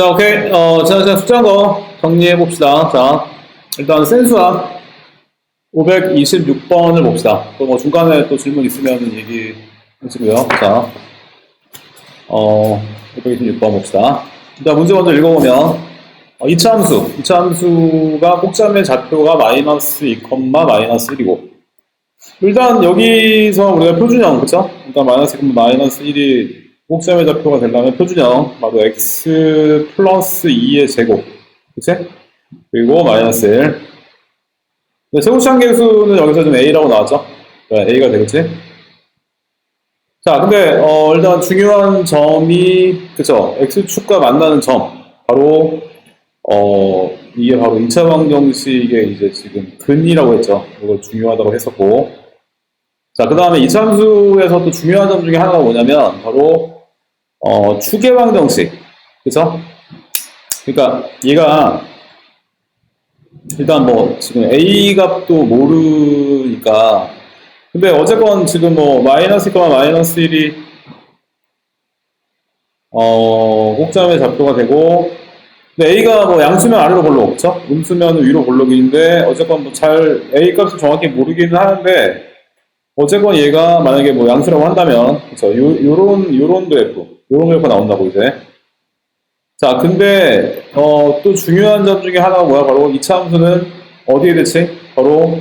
자, 오케이. 자, 숙제한 거 정리해 봅시다. 자, 일단 센수학 526번을 봅시다. 또 뭐 중간에 또 질문 있으면 얘기 하시고요. 자, 526번 봅시다. 일단 문제 먼저 읽어보면, 이차 함수가 꼭지점의 좌표가 마이너스 2, 마이너스 1이고, 일단 여기서 우리가 표준형, 그쵸? 일단 마이너스 2, 마이너스 1이 꼭지점의 좌표가 되려면 표준형, 바로 x 플러스 2의 제곱, 그치? 그리고 마이너스 1. 세부치한 계수는 여기서 좀 a라고 나왔죠? a가 되겠지? 자, 근데 일단 중요한 점이 그쵸? x축과 만나는 점, 바로 이게 바로 2차 방정식의 이제 지금 근이라고 했죠. 이거 중요하다고 했었고, 자, 그 다음에 2차 함수에서 또 중요한 점 중에 하나가 뭐냐면 바로 추계 방정식, 그쵸? 그러니까 얘가 일단 뭐 지금 a 값도 모르니까, 근데 어쨌건 지금 뭐 마이너스 2, 마이너스 1이 꼭지점의 좌표가 되고, 근데 a가 뭐 양수면 아래로 볼록, 그쵸? 음수면 위로 볼록인데 어쨌건 뭐 잘 a 값을 정확히 모르기는 하는데, 어쨌건 얘가 만약에 뭐 양수라고 한다면, 그쵸? 요런 그래프가 나온다고 이제. 자, 근데 또 중요한 점 중에 하나가 뭐야? 바로 2차 함수는 어디에 대치? 바로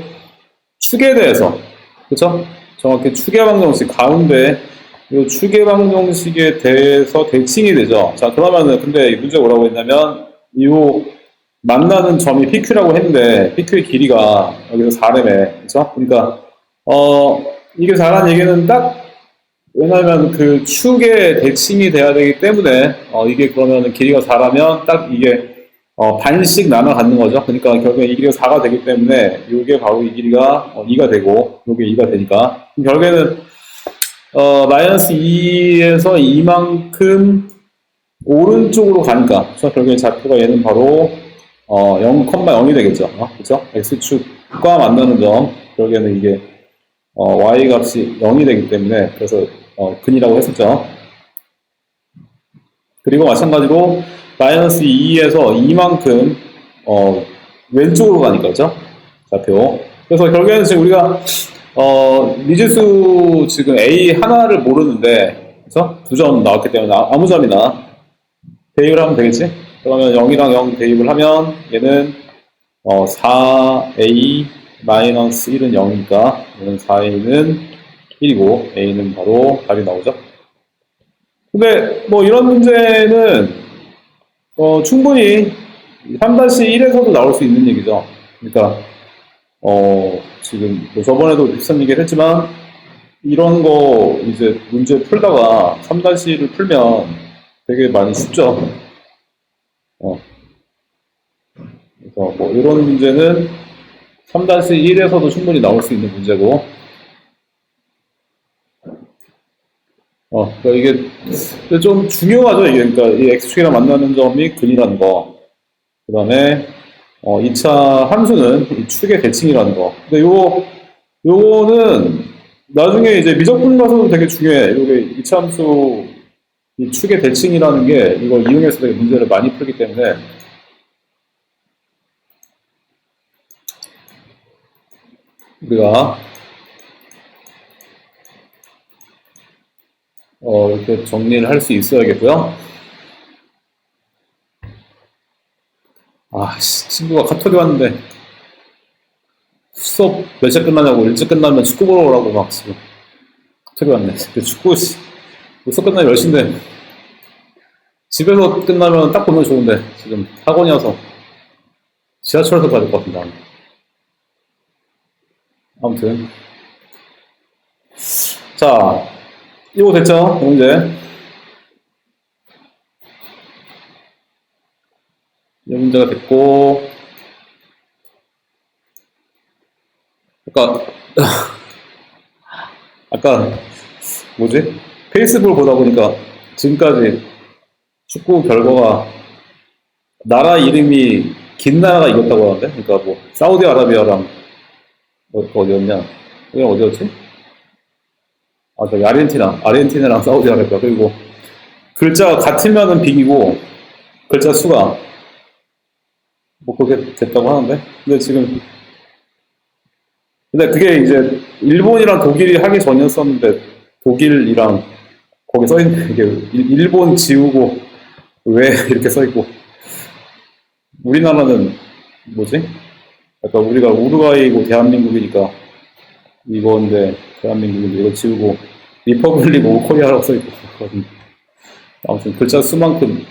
축에 대해서, 그쵸? 정확히 추계 방정식 가운데 이 추계 방정식에 대해서 대칭이 되죠. 자, 그러면은 근데 문제가 뭐라고 했냐면 이 만나는 점이 PQ라고 했는데 PQ의 길이가 여기서 4래매, 그쵸? 그러니까 이게 4라는 얘기는 딱, 왜냐면 그 축에 대칭이 돼야 되기 때문에 이게 그러면 길이가 4라면 딱 이게 반씩 나눠 갖는 거죠. 그러니까 결국에 이 길이가 4가 되기 때문에 이게 바로 이 길이가 2가 되고 이게 2가 되니까 결국에는 마이너스 2에서 2만큼 오른쪽으로 가니까, 그래서 결국에 좌표가 얘는 바로 0,0이 되겠죠. 그렇죠? x축과 만나는 점, 결국에는 이게 y 값이 0이 되기 때문에, 그래서 근이라고 했었죠. 그리고 마찬가지로 마이너스 2에서 2만큼 왼쪽으로 가니까, 그죠? 좌표. 그래서 결국에는 지금 우리가 미지수 지금 a 하나를 모르는데, 그래서 2점 나왔기 때문에 아무 점이나 대입을 하면 되겠지? 그러면 0이랑 0 대입을 하면 얘는 4a 마이너스 1은 0이니까 얘는 4a는 1이고 a는 바로 답이 나오죠. 근데 뭐 이런 문제는 충분히 3-1에서도 나올 수 있는 얘기죠. 그러니까 지금 뭐 저번에도 비슷한 얘기를 했지만 이런 거 이제 문제 풀다가 3-1을 풀면 되게 많이 쉽죠. 그래서 뭐 이런 문제는 3-1에서도 충분히 나올 수 있는 문제고, 그러니까 이게 좀 중요하죠. 이게 그러니까 이 x축이랑 만나는 점이 근이라는 거, 그 다음에 2차 함수는 이 축의 대칭이라는 거. 근데 요거는 나중에 이제 미적분 가서도 되게 중요해. 이게 2차 함수 이 축의 대칭이라는 게 이걸 이용해서 되게 문제를 많이 풀기 때문에 우리가 이렇게 정리를 할 수 있어야겠고요. 친구가 카톡이 왔는데 수업 몇 시에 끝나냐고, 일찍 끝나면 축구 보러 오라고 막 지금 카톡이 왔네. 축구 수업 끝나면 10시인데 집에서 끝나면 딱 보면 좋은데 지금 학원이어서 지하철에서 가야 될 것 같은데. 아무튼 자, 이거 됐죠? 문제. 이 문제가 됐고, 아까 뭐지? 페이스북을 보다 보니까 지금까지 축구 결과가 나라 이름이 긴 나라가 이겼다고 하는데, 그러니까 뭐 사우디아라비아랑 어디였냐? 여기 어디였지? 저기 아르헨티나랑 사우디아라비아. 그리고 글자가 같으면은 빅이고 글자 수가 뭐 그렇게 됐다고 하는데, 근데 그게 이제 일본이랑 독일이 하기 전이었었는데, 독일이랑 거기 써있는 게 일본 지우고 왜 이렇게 써있고, 우리나라는 뭐지? 약간 우리가 우루과이고 대한민국이니까 이건데, 대한민국인데 이거 지우고 리퍼블릭 오브 코리아라고 써있고, 아무튼 글자 수만큼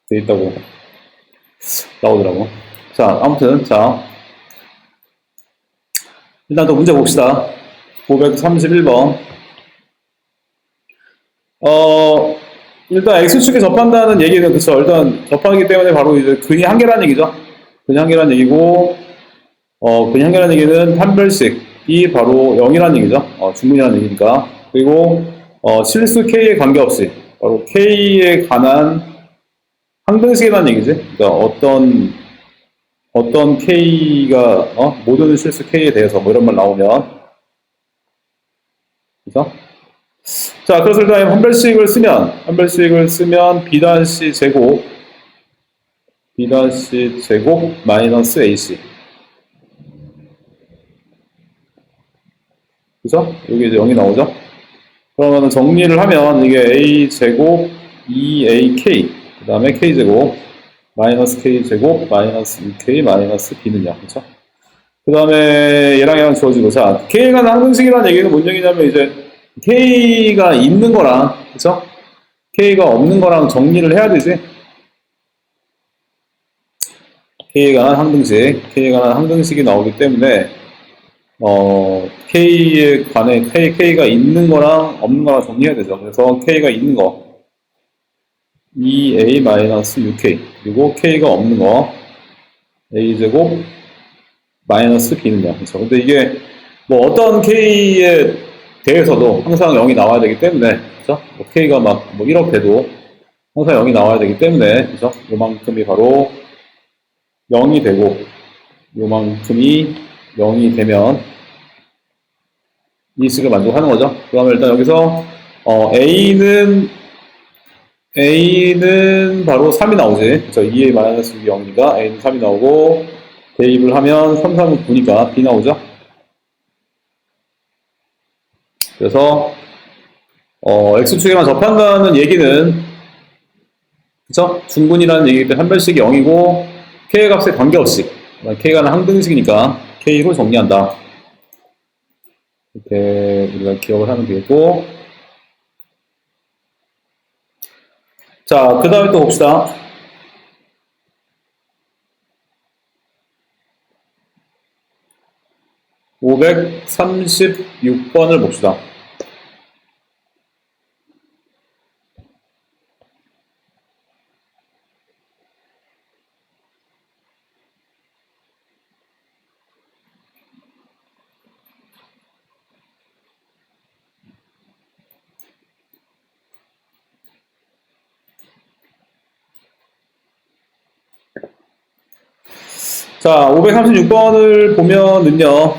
돼 있다고 나오더라고. 자, 아무튼, 자, 일단 또 문제 봅시다. 531번. 일단 X축에 접한다는 얘기는, 그쵸. 일단 접하기 때문에 바로 이제 근이 한 개라는 얘기죠. 근이 한 개라는 얘기고, 근이 한 개라는 얘기는 판별식이 바로 0이라는 얘기죠. 중근이라는 얘기니까. 그리고, 실수 K에 관계없이, 바로 K에 관한 항등식이라는 얘기지. 그러니까 어떤 K가, 모든 실수 K에 대해서 뭐 이런 말 나오면. 그죠? 자, 그래서 일단 한별식을 쓰면 B' 제곱 마이너스 AC. 그죠? 여기 이제 0이 나오죠? 그러면 정리를 하면 이게 A 제곱 2AK, 그 다음에 K 제곱, 마이너스 K 제곱, 마이너스 2K, 마이너스 B는요. 그쵸? 그 다음에 얘랑 지워지고, 자, K가 항등식이라는 얘기는 뭔 얘기냐면 이제 K가 있는 거랑, 그쵸? K가 없는 거랑 정리를 해야 되지. K에 관한 항등식이 나오기 때문에, K에 관해, K가 있는 거랑 없는 거랑 정리해야 되죠. 그래서 K가 있는 거, 2A-6K. 그리고 K가 없는 거, A제곱, 마이너스 B는요. 그렇죠. 근데 이게, 뭐 어떤 K에 대해서도 항상 0이 나와야 되기 때문에, 그죠? 뭐 K가 막, 뭐 1억 돼도 항상 0이 나와야 되기 때문에, 그죠? 요만큼이 바로 0이 되고, 요만큼이 0이 되면, 이 식을 만족하는 거죠. 그 다음에 일단 여기서, A는 바로 3이 나오지. 그쵸? 2A-6이 0이니까 A는 3이 나오고, 대입을 하면 3, 3은 9니까 B 나오죠. 그래서, X축이랑 접한다는 얘기는, 그쵸? 중근이라는 얘기일 때 한별식이 0이고, K의 값에 관계없이, K가 항등식이니까 K로 정리한다. 이렇게 우리가 기억을 하면 되겠고, 자, 그 다음에 또 봅시다. 536번을 봅시다. 자, 536번을 보면은요,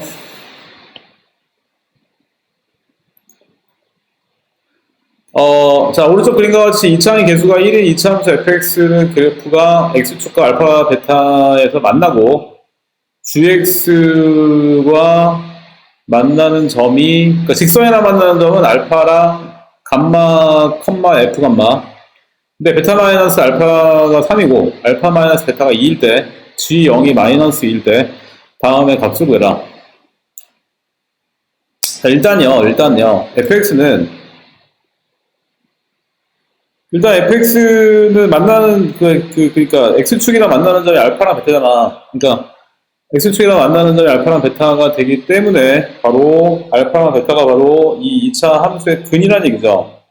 자, 오른쪽 그림과 같이 이차항의 개수가 1인 이차함수 fx는 그래프가 x축과 알파, 베타에서 만나고, gx와 만나는 점이, 그러니까 직선이나 만나는 점은 알파랑 감마, 컴마, f 감마. 근데 베타 마이너스 알파가 3이고, 알파 마이너스 베타가 2일 때, g0이 마이너스 2일 때, 다음에 값을 구해라. 자, 일단요, fx는 만나는, 그러니까 x축이랑 만나는 점이 알파랑 베타잖아. 그러니까, x축이랑 만나는 점이 알파랑 베타가 되기 때문에, 바로, 알파랑 베타가 바로 이 2차 함수의 근이라는 얘기죠.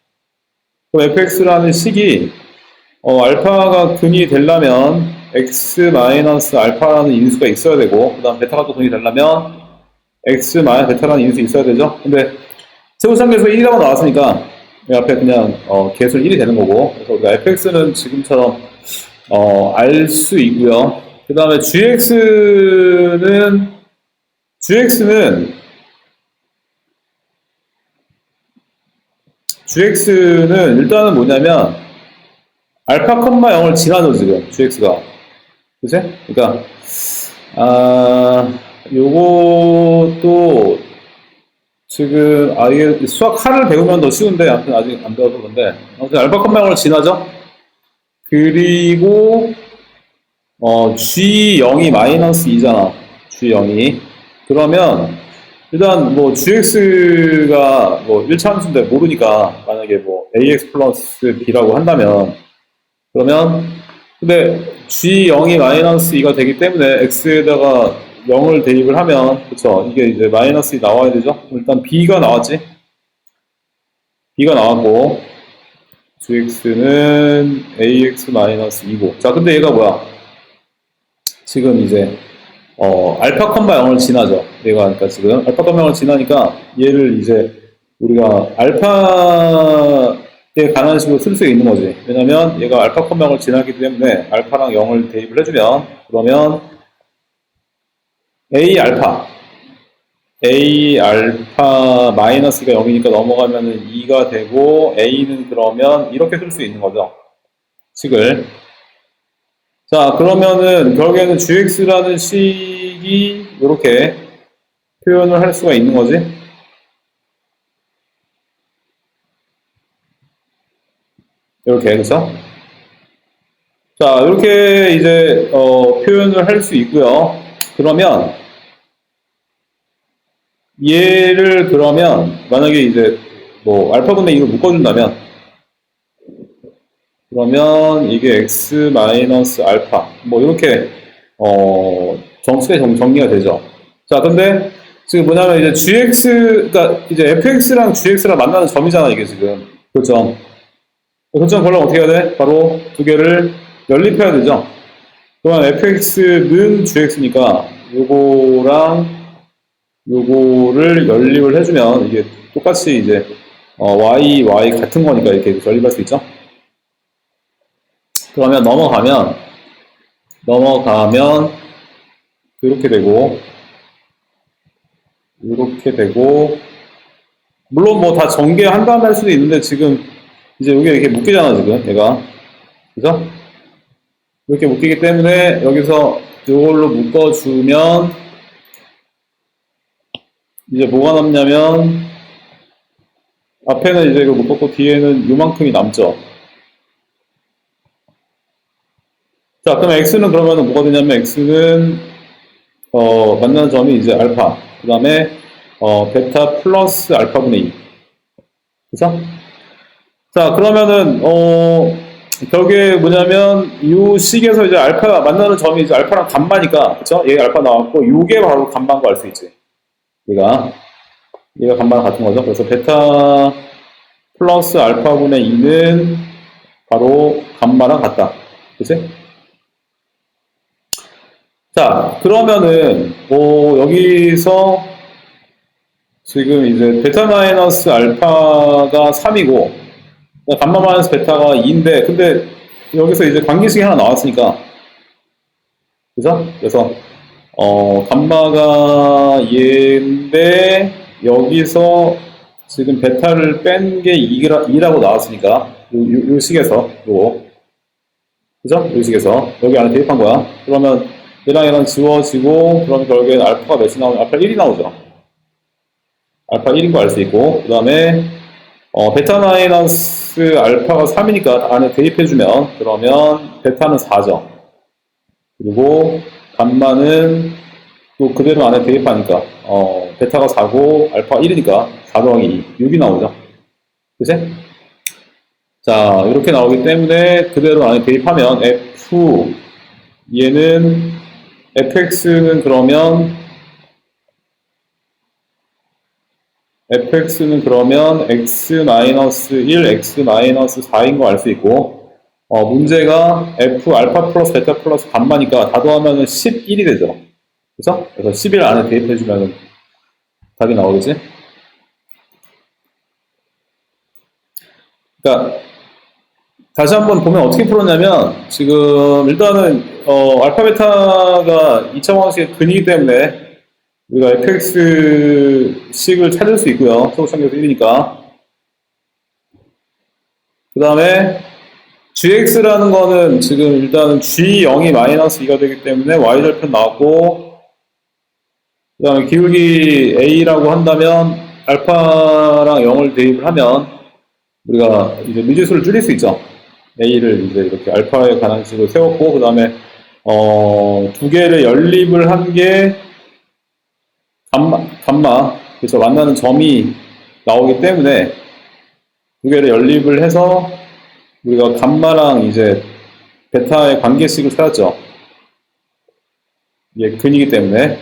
그럼 fx라는 식이, 알파가 근이 되려면, x-알파라는 인수가 있어야 되고, 그 다음 베타가 또 근이 되려면, x-베타라는 인수 있어야 되죠. 근데, 세우상계에서 1이라고 나왔으니까, 이 앞에 그냥, 개수는 1이 되는 거고, 그래서 우리가 fx는 지금처럼, 알 수 있고요. 그 다음에 gx는 일단은 뭐냐면, 알파 컴마 0을 지나죠, 지금, gx가. 그치? 그러니까, 요것도, 지금, 이게 수학 하를 배우면 더 쉬운데, 아무튼 아직 안 배워서 그런데, 아무튼 알파 컴마 0을 지나죠? 그리고, G0이 마이너스 2잖아. G0이. 그러면, 일단 뭐 gx가 뭐 1차 함수인데 모르니까 만약에 뭐 ax 플러스 b라고 한다면 그러면 근데 g0이 마이너스 2가 되기 때문에 x에다가 0을 대입을 하면 그쵸 이게 이제 마이너스 2 나와야 되죠. 일단 b가 나왔지. b가 나왔고 gx는 ax 마이너스 2고 자 근데 얘가 뭐야 지금 이제 알파 컴마 0을 지나죠. 얘가 그러니까 지금 알파 컴마 0을 지나니까 얘를 이제 우리가 알파에 관한 식으로 쓸 수 있는 거지. 왜냐면 얘가 알파 컴마 0을 지나기 때문에 알파랑 0을 대입을 해주면 그러면 A 알파 마이너스가 0이니까 넘어가면은 2가 되고 A는 그러면 이렇게 쓸 수 있는 거죠. 식을. 자, 그러면은 결국에는 gx라는 식이 이렇게 표현을 할 수가 있는 거지. 이렇게, 그쵸? 자, 이렇게 이제, 표현을 할 수 있고요. 그러면, 얘를 그러면, 만약에 이제, 뭐, 알파분의 2로 묶어준다면, 그러면 이게 x 마이너스 알파, 뭐, 이렇게, 정수에 정리가 되죠. 자, 근데, 지금 뭐냐면 이제 gx, 그러니까 이제 fx랑 gx랑 만나는 점이잖아, 이게 지금. 교점. 교점 보려면 어떻게 해야 돼? 바로 두 개를 연립해야 되죠. 그러면 fx는 gx니까 요거랑 요거를 연립을 해주면 이게 똑같이 이제 y 같은 거니까 이렇게 연립할 수 있죠. 그러면 넘어가면 이렇게 되고 물론 뭐 다 전개한 다음에 할 수도 있는데 지금 이제 여기 이렇게 묶이잖아 지금 얘가 그죠? 이렇게 묶이기 때문에 여기서 이걸로 묶어주면 이제 뭐가 남냐면 앞에는 이제 이거 묶었고 뒤에는 요만큼이 남죠. 자 그럼 x는 그러면 뭐가 되냐면 x는 만나는 점이 이제 알파 그 다음에 베타 플러스 알파분의 2 그죠? 자 그러면은 결국에 뭐냐면 이 식에서 이제 알파 만나는 점이 이제 알파랑 간바니까 그쵸? 얘가 알파 나왔고 요게 바로 간바인 거 알 수 있지. 얘가 간바랑 같은 거죠. 그래서 베타 플러스 알파분의 2는 바로 간바랑 같다. 그치? 자 그러면은 여기서 지금 이제 베타 마이너스 알파가 3이고 감마 마이너스 베타가 2인데 근데 여기서 이제 관계식이 하나 나왔으니까 그죠? 그래서 감마가 얘인데 여기서 지금 베타를 뺀 게 2라고 나왔으니까 요 식에서 요거 그죠? 요 식에서 여기 안에 대입한 거야. 그러면 얘랑 지워지고 그러면 결국엔 알파가 몇이 나오냐? 알파 1이 나오죠. 알파 1인 거 알 수 있고 그 다음에 베타 마이너스 알파가 3이니까 안에 대입해주면 그러면 베타는 4죠. 그리고 감마는 또 그대로 안에 대입하니까 베타가 4고 알파 1이니까 4 더하기 2 6이 나오죠. 그치? 자 이렇게 나오기 때문에 그대로 안에 대입하면 얘는 fx는 그러면 x-1, x-4인 거 알 수 있고 문제가 f 알파 플러스 베타 플러스 감마니까 다 더하면 11이 되죠. 그죠? 그래서 11 안에 대입해주면 답이 나오겠지? 그러니까 다시 한번 보면 어떻게 풀었냐면 지금 일단은 알파 베타가 2차 방식의 근이기 때문에 우리가 fx식을 찾을 수 있고요. 소수참계수 1이니까. 그 다음에 gx라는 거는 지금 일단은 g0이 마이너스 2가 되기 때문에 y절편 나왔고, 그 다음에 기울기 a라고 한다면 알파랑 0을 대입을 하면 우리가 이제 미지수를 줄일 수 있죠. a를 이제 이렇게 알파에 관한 식으로 세웠고, 그 다음에 두 개를 연립을 한 게 감마, 그래서 만나는 점이 나오기 때문에 두 개를 연립을 해서 우리가 감마랑 이제 베타의 관계식을 찾았죠. 이게 근이기 때문에.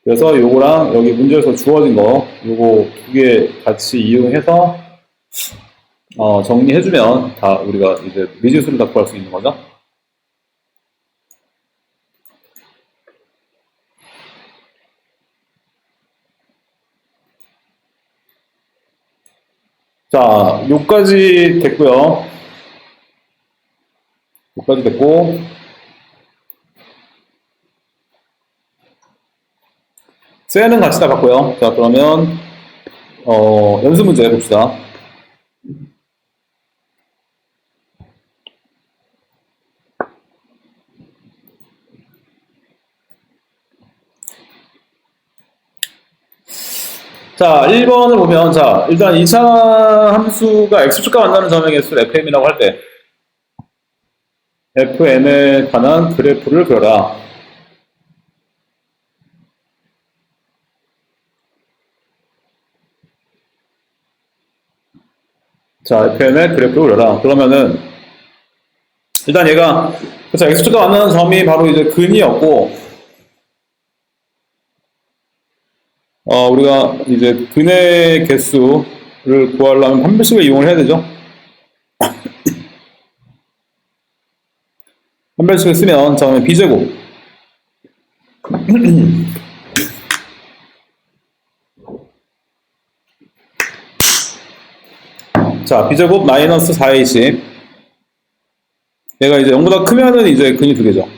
그래서 요거랑 여기 문제에서 주어진 거, 요거 두 개 같이 이용해서 정리해주면 다 우리가 이제 미지수를 다 구할 수 있는 거죠. 자, 요까지 됐고요. 요까지 됐고, 셀은 같이 다 봤고요. 자, 그러면 연습 문제 해봅시다. 자, 1번을 보면, 자, 일단 2차 함수가 x축과 만나는 점의 개수를 fm이라고 할 때, fm에 관한 그래프를 그려라. 자, fm의 그래프를 그려라. 그러면은, 일단 얘가, 자, x축과 만나는 점이 바로 이제 근이었고, 우리가 이제 근의 개수를 구하려면 판별식을 이용을 해야 되죠. 판별식을 쓰면, 자, 그러면 b제곱. 자, b제곱 마이너스 4ac. 얘가 이제 0보다 크면은 이제 근이 두 개죠.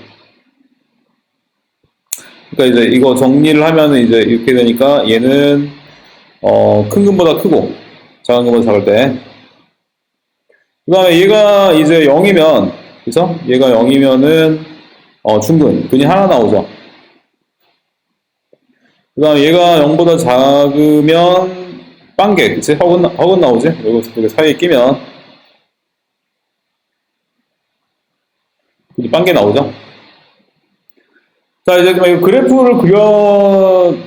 그러니까 이제 이거 정리를 하면은 이제 이렇게 되니까 얘는 큰 근보다 크고 작은 근보다 작을 때. 그 다음에 얘가 이제 0이면, 그죠? 얘가 0이면은 중근, 근이 하나 나오죠. 그 다음에 얘가 0보다 작으면 빵개, 그치? 허근 나오지? 여기 사이에 끼면 빵개 나오죠. 자, 이제 그래프를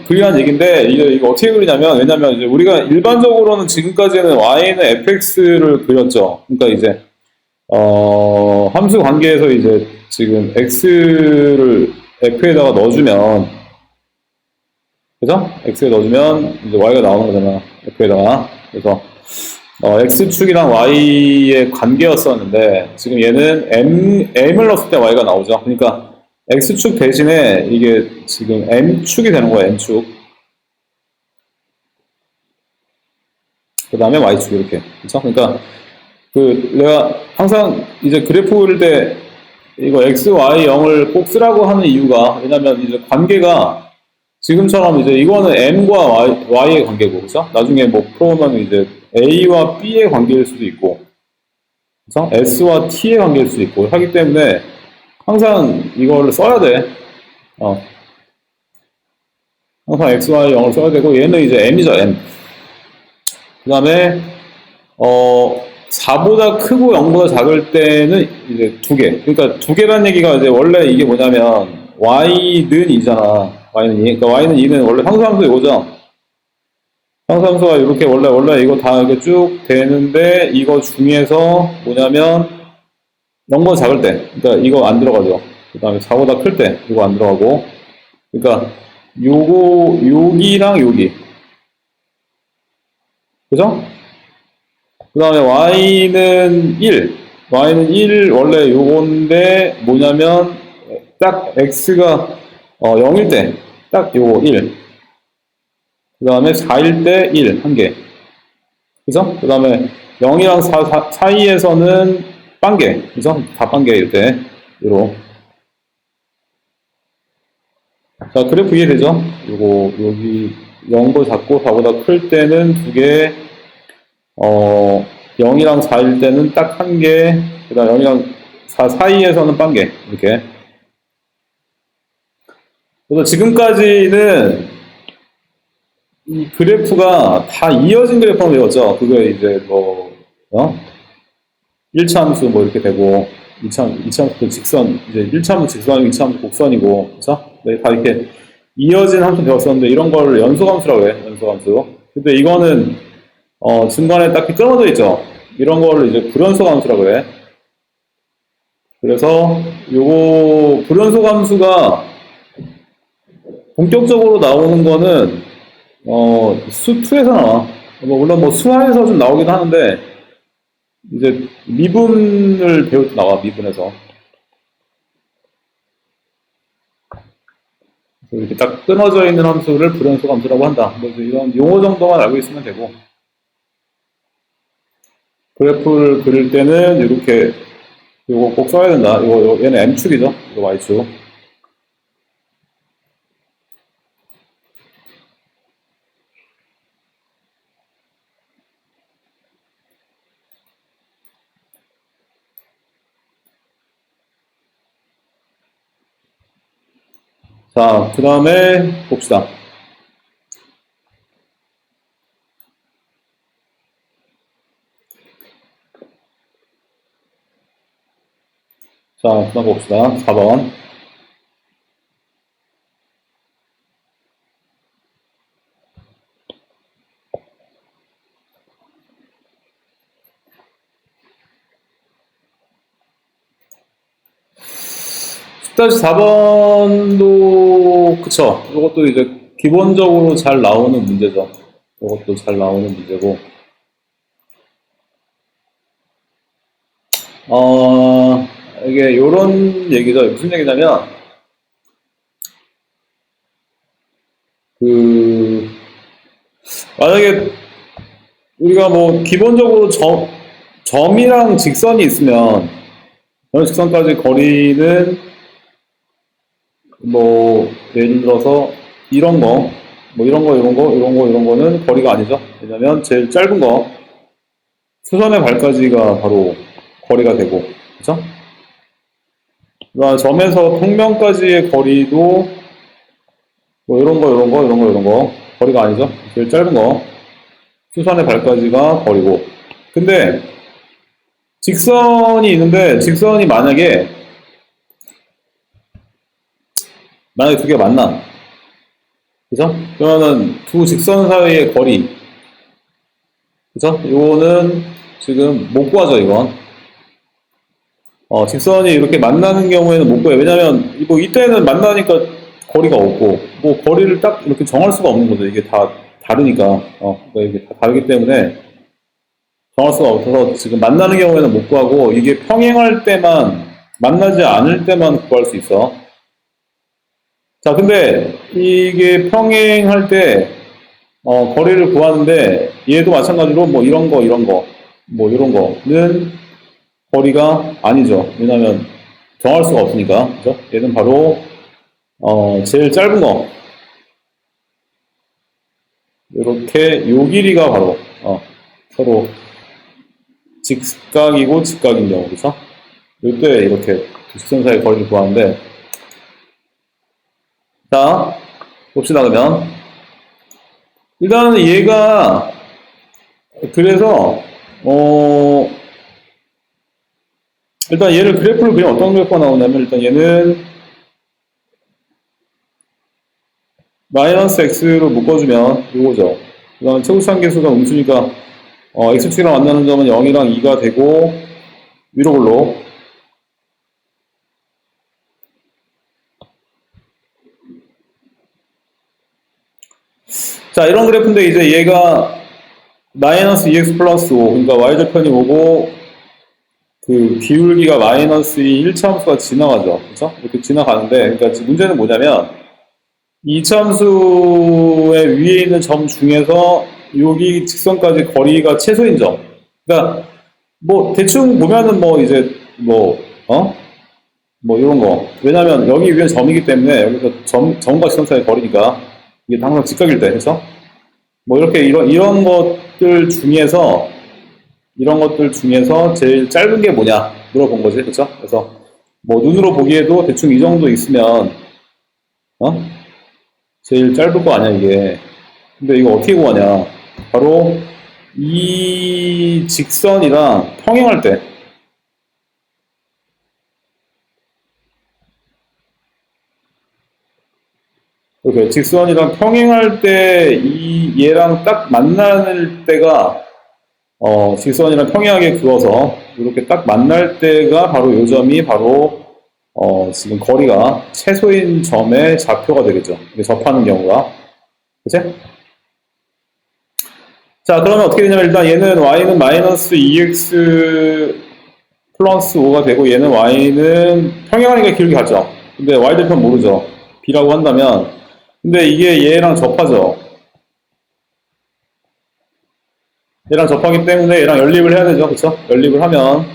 그리라는 얘기인데, 이거 어떻게 그리냐면, 왜냐면 이제 우리가 일반적으로는 지금까지는 y는 fx를 그렸죠. 그러니까 이제, 함수 관계에서 이제 지금 x를 f에다가 넣어주면, 그죠? x에 넣어주면 이제 y가 나오는 거잖아. f에다가. 그래서, x축이랑 y의 관계였었는데, 지금 얘는 m을 넣었을 때 y가 나오죠. 그러니까, x축 대신에 이게 지금 m축이 되는 거예요, m축. 그 다음에 y축 이렇게. 그쵸? 그러니까 내가 항상 이제 그래프 그릴 때 이거 x, y, 0을 꼭 쓰라고 하는 이유가, 왜냐면 이제 관계가 지금처럼 이제 이거는 m과 y의 관계고, 그쵸? 나중에 뭐 풀어보면 이제 a와 b의 관계일 수도 있고, 그쵸? s와 t의 관계일 수도 있고 하기 때문에 항상 이걸 써야 돼. 항상 x, y, 0을 써야 되고, 얘는 이제 m이죠, m. 그 다음에, 4보다 크고 0보다 작을 때는 이제 두 개. 그러니까 두 개란 얘기가 이제 원래 이게 뭐냐면, y는 2잖아. y는 2. 그러니까 y는 2는 원래 상수함수 이거죠. 상수함수가 이렇게 원래 이거 다 이렇게 쭉 되는데, 이거 중에서 뭐냐면, 0보다 작을 때, 그러니까 이거 안 들어가죠. 그 다음에 4보다 클 때, 이거 안 들어가고, 그러니까 여기랑 여기, 그죠? 그 다음에 y는 1, 원래 요건데 뭐냐면 딱 x가 0일 때, 딱 요거 1. 그 다음에 4일 때 1, 한 개. 그죠? 그 다음에 0이랑 4 사이에서는 빵개, 그죠? 다 빵개일 때, 요로. 자, 그래프 이해되죠? 요거, 여기 0보다 작고 4보다 클 때는 두 개, 0이랑 4일 때는 딱 한 개, 그 다음 0이랑 4 사이에서는 빵개. 이렇게. 그래서 지금까지는 이 그래프가 다 이어진 그래프로 되었죠. 그게 이제 뭐, 1차 함수 뭐 이렇게 되고, 2차 함수 직선, 이제 1차 함수 직선이고, 2차 함수 곡선이고, 그쵸? 네, 다 이렇게 이어진 함수 배웠었는데, 이런 걸 연속함수라고 해요. 연속함수. 근데 이거는, 중간에 딱히 끊어져 있죠. 이런 거를 이제 불연속함수라고 해. 그래서, 요거, 불연속함수가 본격적으로 나오는 거는, 수2에서 나와. 물론 뭐 수하에서 좀 나오기도 하는데, 이제 미분을 배울 때 나와, 미분에서. 이렇게 딱 끊어져 있는 함수를 불연속 함수라고 한다. 그래서 이런 용어 정도만 알고 있으면 되고, 그래프를 그릴 때는 이렇게, 이거 꼭 써야 된다. 얘는 M축이죠. 이거 Y축. 자, 그 다음에 봅시다. 자, 그 다음 봅시다. 4번. 다시 4번도, 그쵸. 이것도 이제 기본적으로 잘 나오는 문제죠. 이것도 잘 나오는 문제고. 이게 요런 얘기죠. 무슨 얘기냐면, 만약에 우리가 뭐 기본적으로 점이랑 직선이 있으면, 직선까지 거리는 뭐 예를 들어서 이런 거, 뭐 이런 거, 이런 거, 이런 거, 이런 거는 거리가 아니죠. 왜냐면 제일 짧은 거 수선의 발까지가 바로 거리가 되고, 그죠? 그러니까 점에서 평면까지의 거리도 뭐 이런 거, 이런 거, 이런 거, 이런 거 거리가 아니죠. 제일 짧은 거 수선의 발까지가 거리고. 근데 직선이 있는데 직선이 만약에 두 개가 만나. 그죠? 그러면은 두 직선 사이의 거리. 그죠? 이거는 지금 못 구하죠, 이건. 직선이 이렇게 만나는 경우에는 못 구해요. 왜냐면, 뭐 이때는 만나니까 거리가 없고, 뭐 거리를 딱 이렇게 정할 수가 없는 거죠. 이게 다 다르니까. 그러니까 이게 다 다르기 때문에 정할 수가 없어서 지금 만나는 경우에는 못 구하고, 이게 평행할 때만, 만나지 않을 때만 구할 수 있어. 자, 근데 이게 평행할 때, 거리를 구하는데, 얘도 마찬가지로 뭐 이런 거, 이런 거, 뭐 이런 거는 거리가 아니죠. 왜냐면 정할 수가 없으니까. 그죠? 얘는 바로, 제일 짧은 거. 이렇게 요 길이가 바로, 서로 직각이고 직각인 경우, 그죠? 이때 이렇게 두 직선 사이 거리를 구하는데, 자, 봅시다, 그러면. 일단은 얘가, 그래서, 일단 얘를 그래프를 그리면 어떤 그래프가 나오냐면, 일단 얘는 마이너스 x로 묶어주면 이거죠. 그 다음에 최고상계수가 음수니까, x축이랑 만나는 점은 0이랑 2가 되고, 위로 볼록. 자, 이런 그래프인데 이제 얘가 마이너스 2x 플러스 5, 그러니까 y절편이 오고 그 기울기가 마이너스 1차 함수가 지나가죠. 그렇죠? 이렇게 지나가는데, 그러니까 문제는 뭐냐면 2차 함수의 위에 있는 점 중에서 여기 직선까지 거리가 최소인 점. 그러니까 뭐 대충 보면은 뭐 이제 뭐 이런 거. 왜냐면 여기 위에 점이기 때문에 여기서 점과 직선 사이의 거리니까 이게 항상 직각일 때, 그렇죠? 뭐 이렇게 이런 것들 중에서 제일 짧은 게 뭐냐? 물어본 거지, 그쵸? 그래서 뭐 눈으로 보기에도 대충 이 정도 있으면 제일 짧을 거 아니야 이게. 근데 이거 어떻게 구하냐? 바로 이 직선이랑 평행할 때, 이렇게 직선이랑 평행할 때 이 얘랑 딱 만날 때가 직선이랑 평행하게 그어서 이렇게 딱 만날 때가 바로 요 점이 바로 지금 거리가 최소인 점의 좌표가 되겠죠. 이게 접하는 경우가. 그치? 자, 그러면 어떻게 되냐면 일단 얘는 y는 마이너스 2x 플러스 5가 되고 얘는 y는 평행하니까 기울기 같죠. 근데 y대편 모르죠. b라고 한다면 근데 이게 얘랑 접하죠. 얘랑 접하기 때문에 얘랑 연립을 해야 되죠. 그쵸? 연립을 하면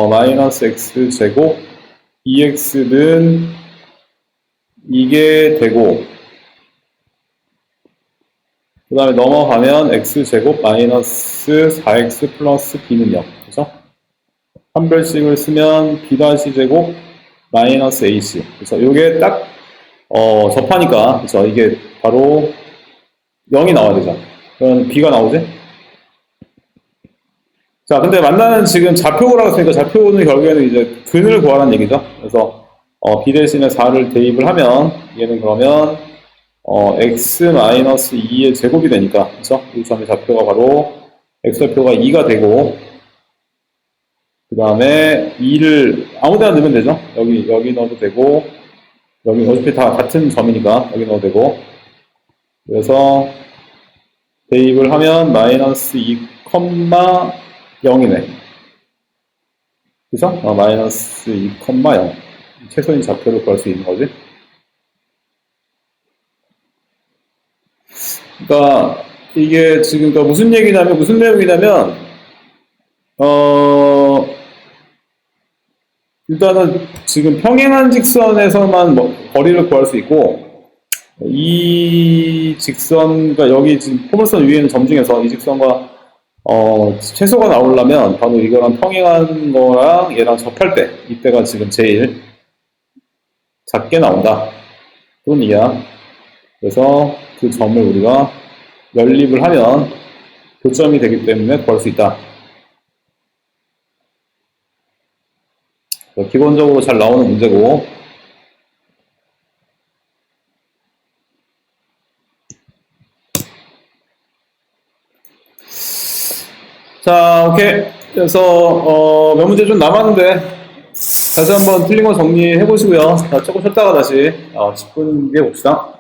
마이너스 x 제곱 2x는 이게 되고 그 다음에 넘어가면 x제곱 마이너스 4x 플러스 b는 0. 그죠? 한별식을 쓰면 b-제곱 마이너스 ac. 그래서 요게 딱 접하니까 그죠? 이게 바로 0이 나와야 되죠. 그럼 b가 나오지? 자, 근데 만나는 지금 좌표라고 했으니까 좌표는 결국에는 이제 근을 구하라는 얘기죠. 그래서 b 대신에 4를 대입을 하면 얘는 그러면 x-2의 제곱이 되니까 그쵸? 이 점의 좌표가 바로 x좌표가 2가 되고 그 다음에 2를 아무 데나 넣으면 되죠. 여기 넣어도 되고 여기 어차피 다 같은 점이니까 여기 넣어도 되고 그래서 대입을 하면 마이너스 2, 0이네. 그죠? 마이너스 2, 0. 최소인 좌표를 구할 수 있는 거지. 그러니까 이게 지금 그러니까 무슨 얘기냐면 무슨 내용이냐면 일단은 지금 평행한 직선에서만 뭐 거리를 구할 수 있고 이 직선과 여기 지금 포물선 위에 있는 점 중에서 이 직선과 최소가 나오려면 바로 이거랑 평행한 거랑 얘랑 접할 때 이때가 지금 제일 작게 나온다 그런 얘기야. 그래서 그 점을 우리가 연립을 하면 교점이 되기 때문에 구할 수 있다. 기본적으로 잘 나오는 문제고 자 오케이 그래서 몇 문제 좀 남았는데 다시 한번 틀린 거 정리해 보시고요. 조금 쉬었다가 다시 10분 뒤에 봅시다.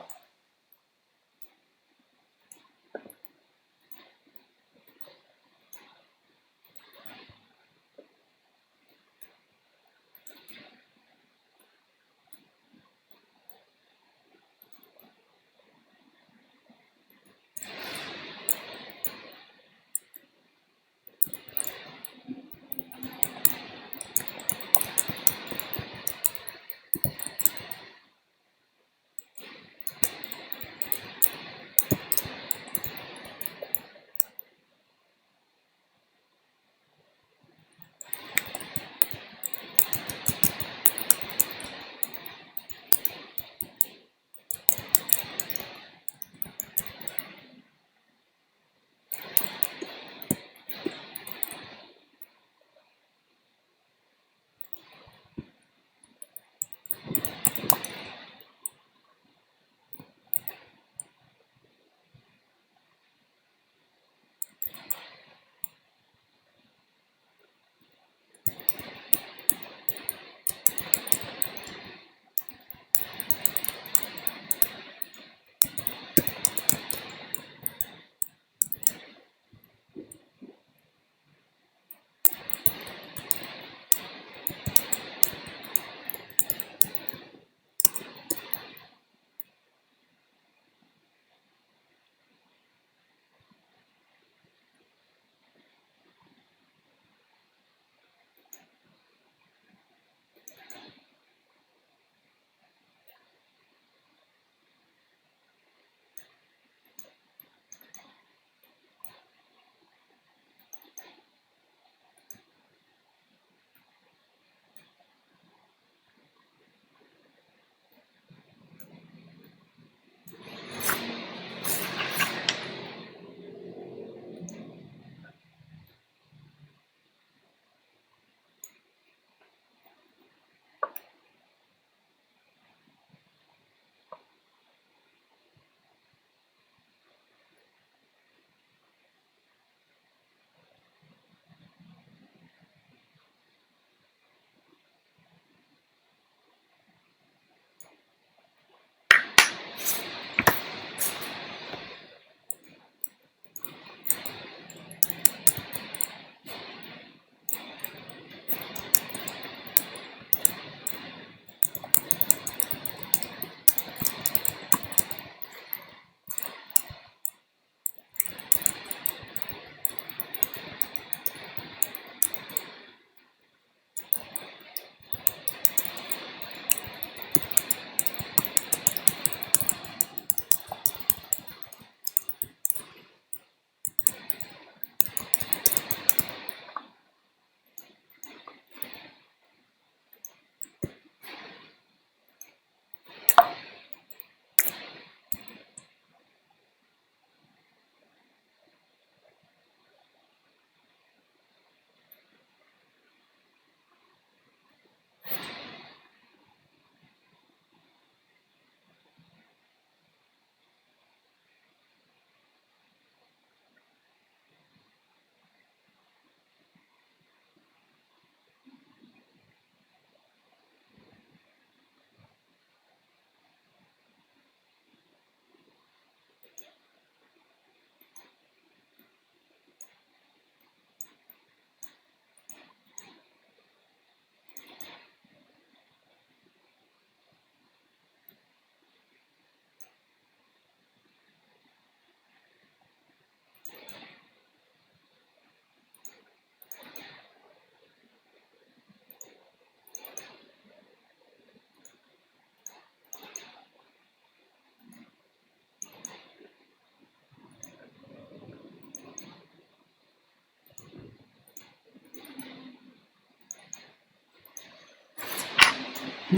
어,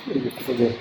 이게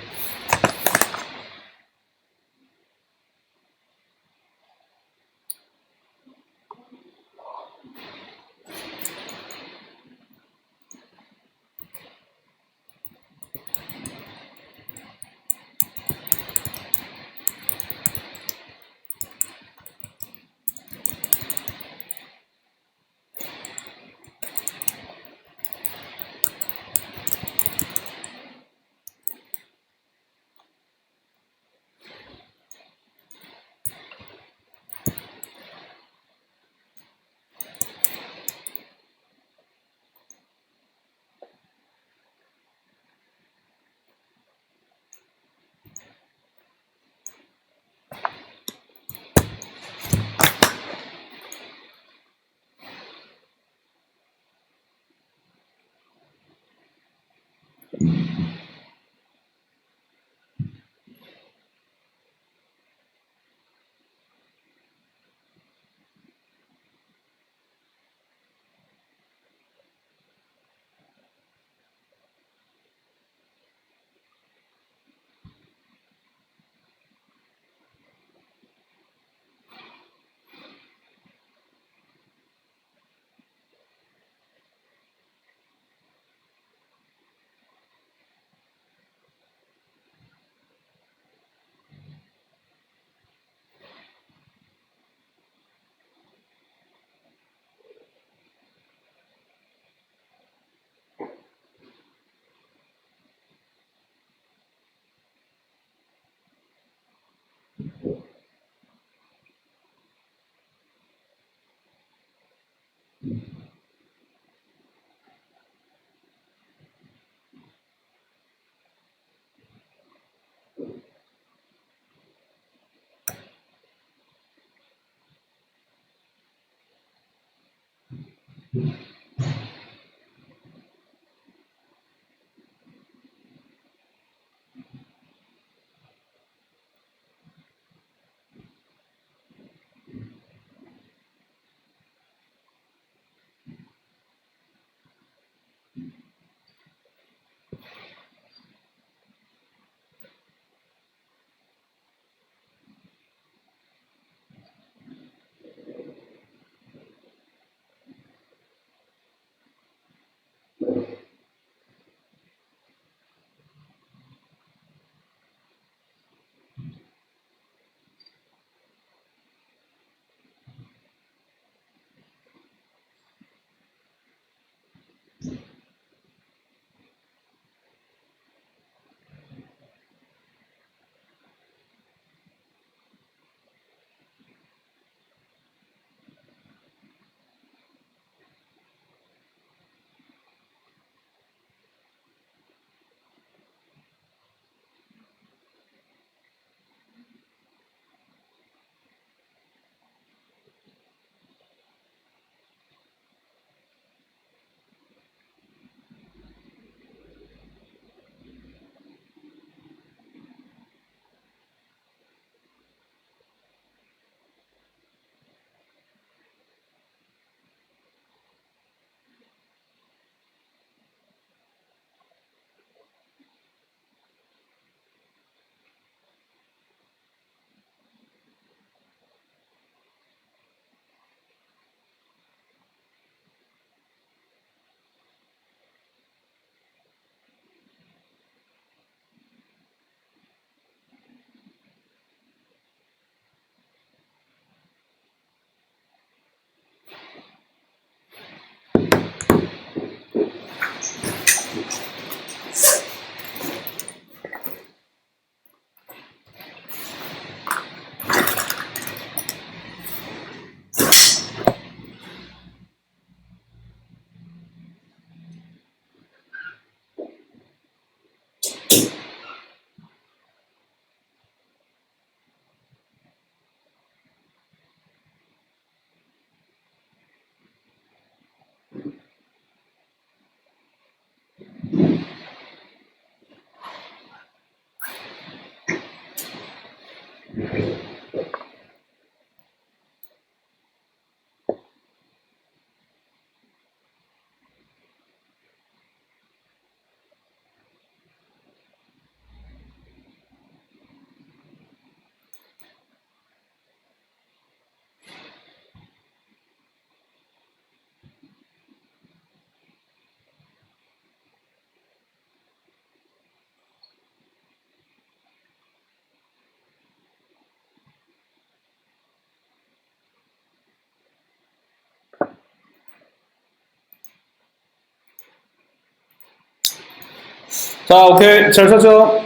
자, 오케이. 잘 찾죠?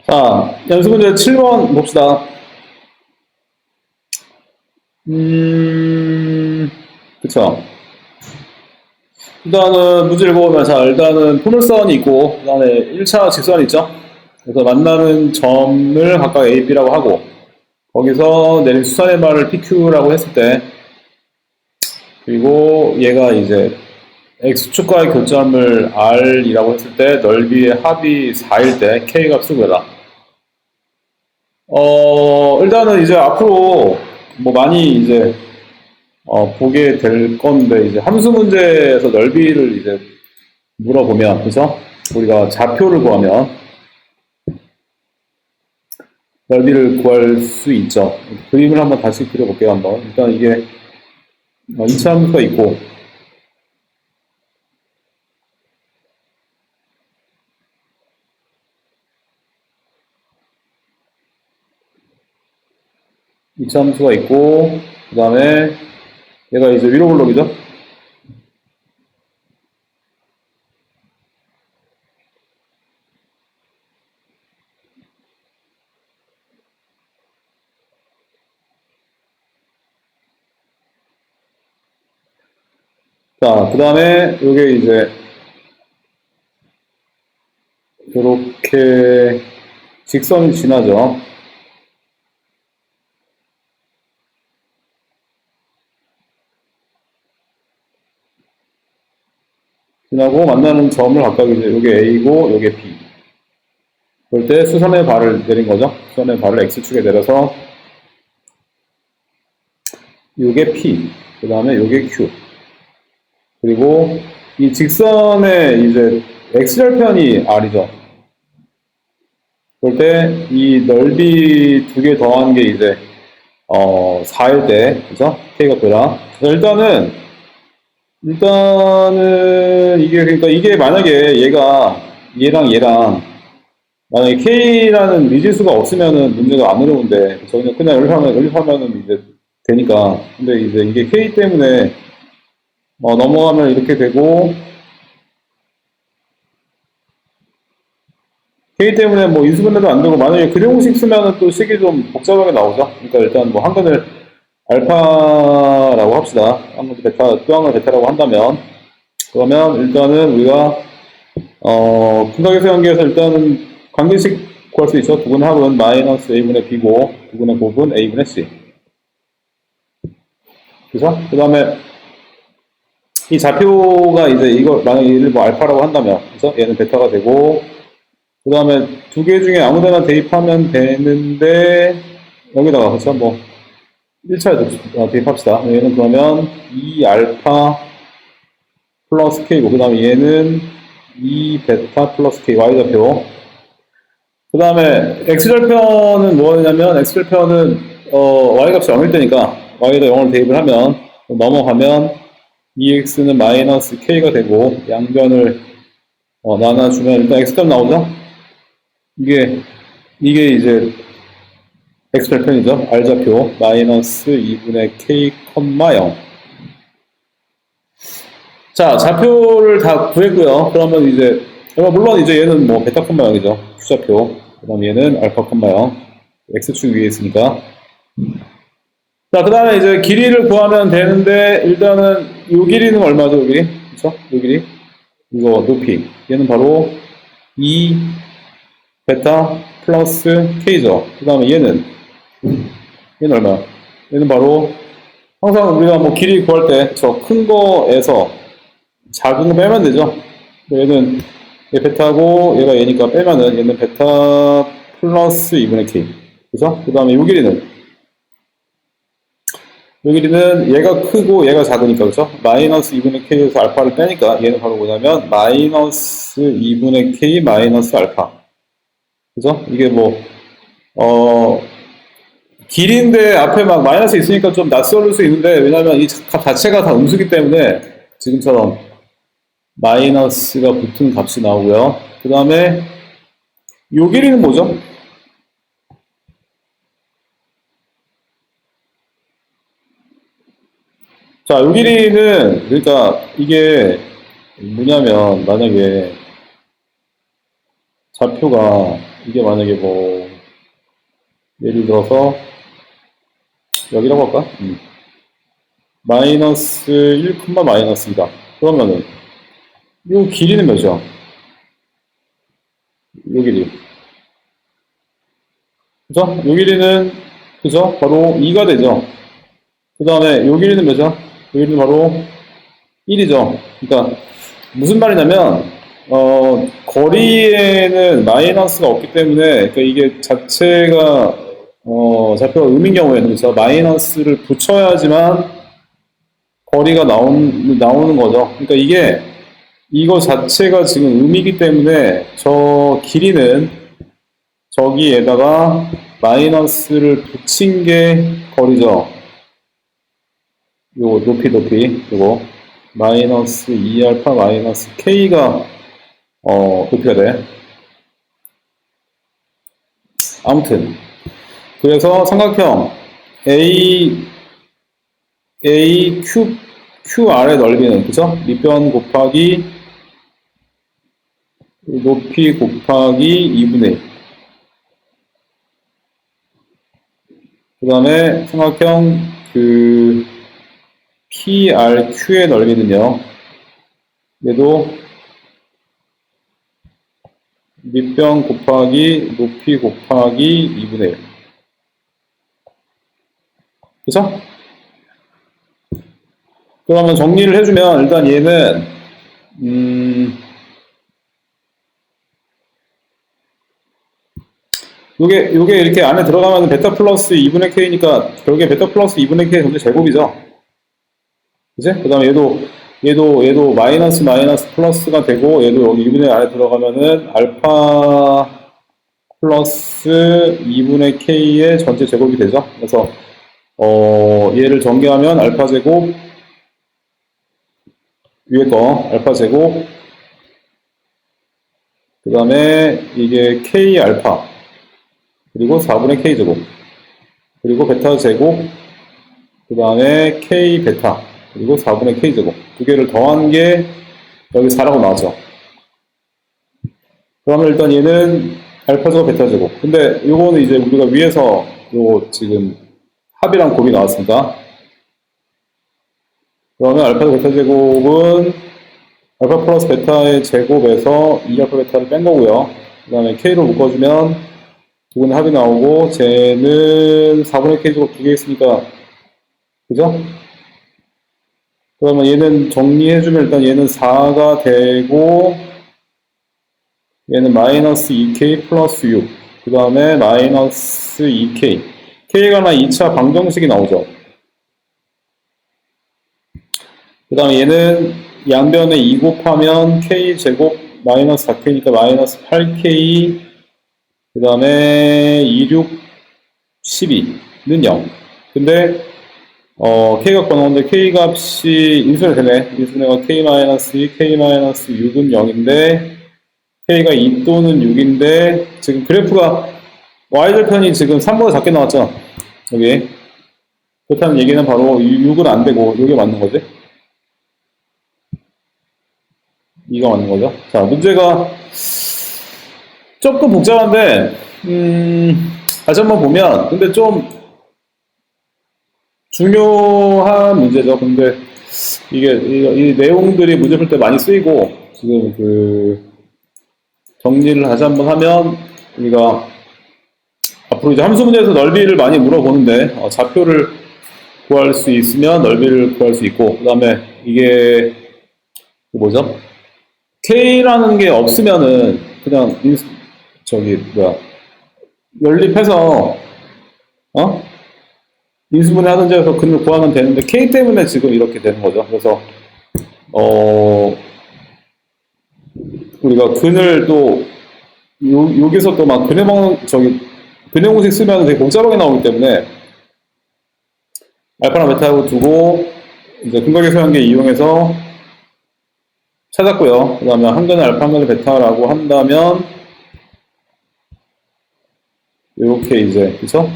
자, 연습 문제 7번 봅시다. 그쵸. 일단은 문제 읽어보면, 자, 일단은 포물선이 있고, 그 다음에 1차 직선이 있죠. 그래서 만나는 점을 각각 A, B라고 하고, 거기서 내린 수선의 말을 PQ라고 했을 때, 그리고 얘가 이제 X축과의 교점을 R이라고 했을 때, 넓이의 합이 4일 때 K 값을 구해라. 일단은 이제 앞으로 뭐 많이 이제 보게 될 건데, 이제 함수 문제에서 넓이를 이제 물어보면, 그죠? 우리가 좌표를 구하면 넓이를 구할 수 있죠. 그림을 한번 다시 그려볼게요, 한번. 일단 이게 2차 함수가 있고, 이차 함수가 있고, 그 다음에 얘가 이제 위로 블록이죠? 자, 그 다음에 요게 이제 이렇게 직선이 지나죠. 지나고 만나는 점을 각각 이제 요게 A고 요게 B. 그럴 때 수선의 발을 내린 거죠. 수선의 발을 X축에 내려서 요게 P, 그 다음에 요게 Q. 그리고 이 직선의 이제 X절편이 R이죠. 그럴 때 이 넓이 두 개 더한 게 이제 4일 때, 그죠? K가 되라. 일단은 이게 그러니까 이게 만약에 얘가 얘랑 만약에 K라는 미지수가 없으면은 문제가 안 어려운데, 그냥 연립하면은 이제 되니까. 근데 이제 이게 K 때문에 넘어가면 이렇게 되고, K 때문에 뭐 인수분해도 안 되고, 만약에 그래공식 쓰면은 또 식이 좀 복잡하게 나오죠. 그러니까 일단 뭐 한근을 알파라고 합시다. 한 건 베타, 또 한 건 베타라고 한다면, 그러면 일단은 우리가 분각에서 연계해서 일단은 관계식 구할 수 있죠. 두분의 합은 마이너스 A분의 B고, 두분의 곱은 A분의 C. 그죠? 그 다음에 이 좌표가 이제 이거 만약에 얘를 뭐 알파라고 한다면, 그죠? 얘는 베타가 되고, 그 다음에 두 개 중에 아무데나 대입하면 되는데, 여기다가, 그쵸? 뭐, 1차에 대입합시다. 얘는 그러면 2알파 플러스 K고, 그 다음에 얘는 2베타 플러스 K, Y좌표. 그 다음에 X절편은 뭐냐면, X절편은, Y 값이 0일 때니까, Y에다 0을 대입을 하면, 넘어가면, 2X는 마이너스 K가 되고, 양변을, 나눠주면, 일단 X값 나오죠? 이게 이제, X절편이죠. R좌표, 마이너스 2분의 K, 0. 자, 좌표를 다 구했고요. 그러면 이제, 물론 이제 얘는 뭐 베타 콤마 0이죠. Q좌표. 그 다음 얘는 알파 콤마 0. X축 위에 있으니까. 자, 그 다음에 이제 길이를 구하면 되는데, 일단은 요 길이는 얼마죠, 요 길이? 그쵸? 요 길이. 이거 높이. 얘는 바로 2 베타 플러스 K죠. 그 다음에 얘는 얼마야? 얘는 바로, 항상 우리가 뭐 길이 구할 때, 큰 거에서 작은 거 빼면 되죠. 얘는 얘 베타고 얘가 얘니까 빼면은 얘는 베타 플러스 2분의 K. 그죠? 그 다음에 요 길이는 얘가 크고 얘가 작으니까, 그죠? 마이너스 2분의 K에서 알파를 빼니까 얘는 바로 뭐냐면 마이너스 2분의 K 마이너스 알파. 그죠? 이게 뭐 길인데 앞에 막 마이너스 있으니까 좀 낯설을 수 있는데, 왜냐면 이 값 자체가 다 음수기 때문에 지금처럼 마이너스가 붙은 값이 나오고요. 그 다음에 요 길이는 뭐죠? 자, 요 길이는, 그러니까 이게 뭐냐면, 만약에 좌표가 이게 만약에 뭐 예를 들어서 여기라고 할까? 마이너스 1, 마이너스이다. 그러면은 요 길이는 몇이야? 요 길이. 그죠? 요 길이는, 그죠? 바로 2가 되죠. 그 다음에 요 길이는 몇이야? 요 길이는 바로 1이죠. 그러니까 무슨 말이냐면, 거리에는 마이너스가 없기 때문에, 그러니까 이게 자체가, 좌표가 음인 경우에는, 그래서 마이너스를 붙여야지만 거리가 나오는 거죠. 그러니까 이거 자체가 지금 음이기 때문에 저 길이는 저기에다가 마이너스를 붙인 게 거리죠. 요 높이, 요거. 마이너스 2알파 마이너스 K가, 높이가 돼. 아무튼. 그래서 삼각형 QR의 넓이는, 그죠? 밑변 곱하기 높이 곱하기 2분의 1. 그 다음에 삼각형 PRQ의 넓이는요. 얘도 밑변 곱하기 높이 곱하기 2분의 1. 그죠? 그러면 정리를 해주면, 일단 얘는, 요게 이렇게 안에 들어가면 베타 플러스 2분의 K니까, 결국에 베타 플러스 2분의 K 전체 제곱이죠. 그치? 그 다음에 얘도 마이너스 플러스가 되고, 얘도 여기 2분의 안에 들어가면은 알파 플러스 2분의 K의 전체 제곱이 되죠. 그래서, 얘를 전개하면 알파 제곱, 위에 거 알파 제곱, 그 다음에 이게 K 알파, 그리고 4분의 K 제곱, 그리고 베타 제곱, 그 다음에 K 베타, 그리고 4분의 K 제곱. 두 개를 더한 게 여기 4라고 나왔죠. 그러면 일단 얘는 알파 제곱, 베타 제곱. 근데 요거는 이제 우리가 위에서 요 지금 합이랑 곱이 나왔습니다. 그러면 알파 제곱, 베타 제곱은 알파 플러스 베타의 제곱에서 2알파 베타를 뺀 거고요. 그 다음에 K로 묶어주면 두 개는 합이 나오고, 쟤는 4분의 K 제곱 두 개 있으니까, 그죠? 그러면 얘는 정리해주면 일단 얘는 4가 되고, 얘는 마이너스 2K 플러스 6. 그 다음에 마이너스 2K. K가 나 2차 방정식이 나오죠. 그 다음에 얘는 양변에 2 곱하면 k제곱 마이너스 4k니까 마이너스 8k, 그 다음에 2, 6, 12는 0. 근데 k값 나오는데 k값이 인수가 되네. 인수가 k-2, k-6은 0인데 k가 2 또는 6인데 지금 그래프가 y절편이 지금 3보다 작게 나왔죠. 여기. 그렇다는 얘기는 바로 6은 안 되고 이게 맞는 거지. 2가 맞는 거죠. 자, 문제가 조금 복잡한데 다시 한번 보면 근데 좀 중요한 문제죠. 근데 이게 이 내용들이 문제 풀 때 많이 쓰이고 지금 그 정리를 다시 한번 하면 우리가 앞으로 이제 함수 문제에서 넓이를 많이 물어보는데 좌표를 구할 수 있으면 넓이를 구할 수 있고 그 다음에 이게 뭐죠? K라는 게 없으면은 그냥 연립해서 인수분해 하든지 해서 근을 구하면 되는데 K 때문에 지금 이렇게 되는 거죠. 그래서 우리가 근을 또 여기서 또 막 근의 공식 쓰면 되게 복잡하게 나오기 때문에 알파나 베타하고 두고 이제 근각의 소형계 이용해서 찾았고요. 그 다음에 한 근의 알파, 한 근의 베타라고 한다면 이렇게 이제 그쵸?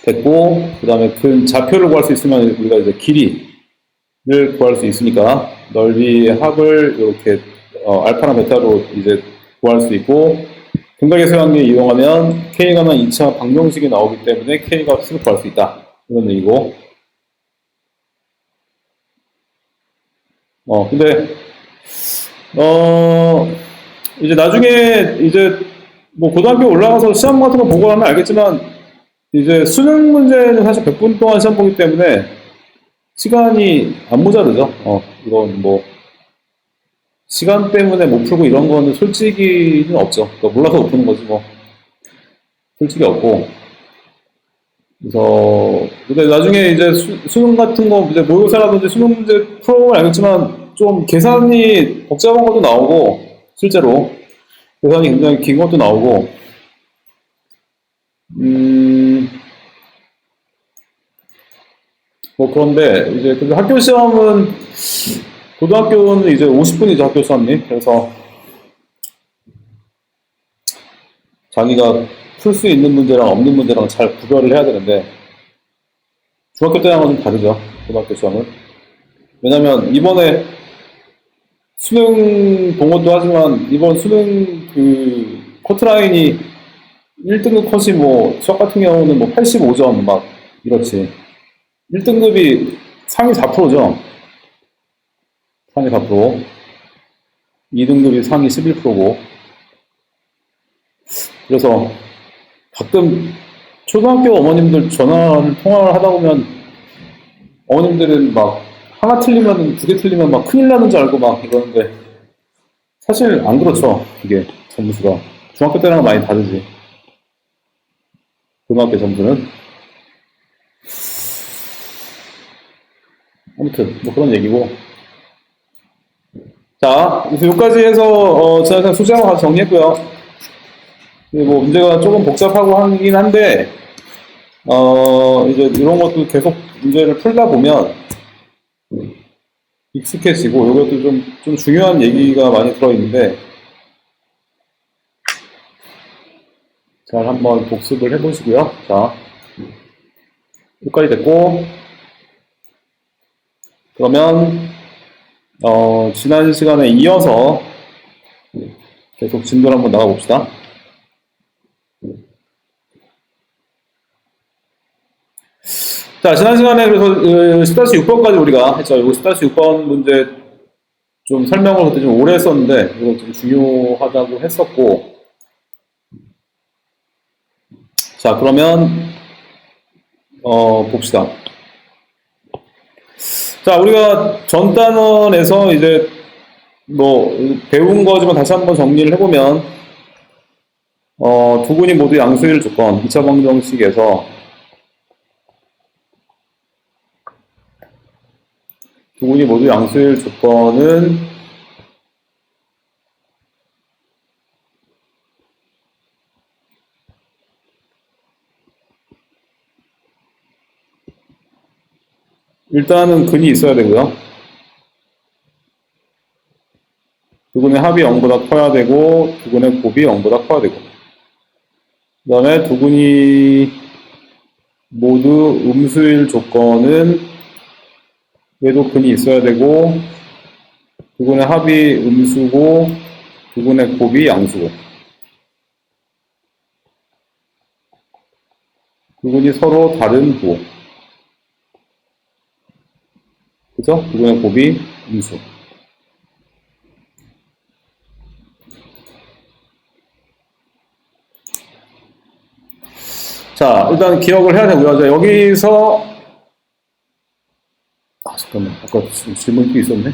됐고 그 다음에 근 좌표를 구할 수 있으면 우리가 이제 길이를 구할 수 있으니까 넓이의 합을 이렇게 알파나 베타로 이제 구할 수 있고 근각의 소형계 이용하면 K가 는 2차 방정식이 나오기 때문에 K 값을 구할 수 있다. 이런 얘기고 근데 이제 나중에 이제 뭐 고등학교 올라가서 시험 같은 거 보고 하면 알겠지만 이제 수능 문제는 사실 100분 동안 시험 보기 때문에 시간이 안 모자르죠. 이건 뭐 시간 때문에 못 풀고 이런 거는 솔직히는 없죠. 그러니까 몰라서 못 푸는 거지 뭐 솔직히 없고 그래서 근데 나중에 이제 수능 같은 거 이제 모의고사라든지 수능 문제 풀어보면 알겠지만 좀 계산이 복잡한 것도 나오고 실제로 계산이 굉장히 긴 것도 나오고 뭐 그런데 이제 근데 학교 시험은 고등학교는 이제 50분이죠 학교 시험이. 그래서 자기가 풀 수 있는 문제랑 없는 문제랑 잘 구별을 해야 되는데 중학교 때랑은 좀 다르죠 고등학교 시험은. 왜냐면 이번에 수능 본 것도 하지만 이번 수능 그 커트라인이 1등급 컷이 뭐 수학 같은 경우는 뭐 85점 막 이렇지. 1등급이 상위 4%죠. 상위 4%. 2등급이 상위 11%고. 그래서 가끔 초등학교 어머님들 통화를 하다 보면 어머님들은 막 하나 틀리면 2개 틀리면 막 큰일 나는 줄 알고 막 이러는데 사실 안 그렇죠. 이게 점수가. 중학교 때랑 많이 다르지. 고등학교 점수는. 아무튼 뭐 그런 얘기고. 자, 그래서 여기까지 해서 제가 소재하고 같이 정리했고요. 뭐 문제가 조금 복잡하고 하긴 한데 이제 이런 것도 계속 문제를 풀다 보면 익숙해지고 이것도 좀 중요한 얘기가 많이 들어있는데 잘 한번 복습을 해보시고요. 자, 여기까지 됐고 그러면 지난 시간에 이어서 계속 진도를 한번 나가봅시다. 자, 지난 시간에 그래서 10-6번까지 우리가 했죠. 이거 10-6번 문제 좀 설명을 그때 좀 오래 했었는데 이거 좀 중요하다고 했었고 자, 그러면 봅시다. 자, 우리가 전 단원에서 이제 뭐 배운 거지만 다시 한번 정리를 해보면 두 분이 모두 양수일 조건 2차 방정식에서 두근이 모두 양수일 조건은 일단은 근이 있어야 되고요. 두근의 합이 0보다 커야 되고 두근의 곱이 0보다 커야 되고 그 다음에 두근이 모두 음수일 조건은 얘도 근이 있어야 되고 두근의 합이 음수고 두근의 곱이 양수고 두근이 서로 다른 부호 그죠? 두근의 곱이 음수 자, 일단 기억을 해야 되고요. 자, 여기서 잠깐만. 아까 질문이 또 있었네.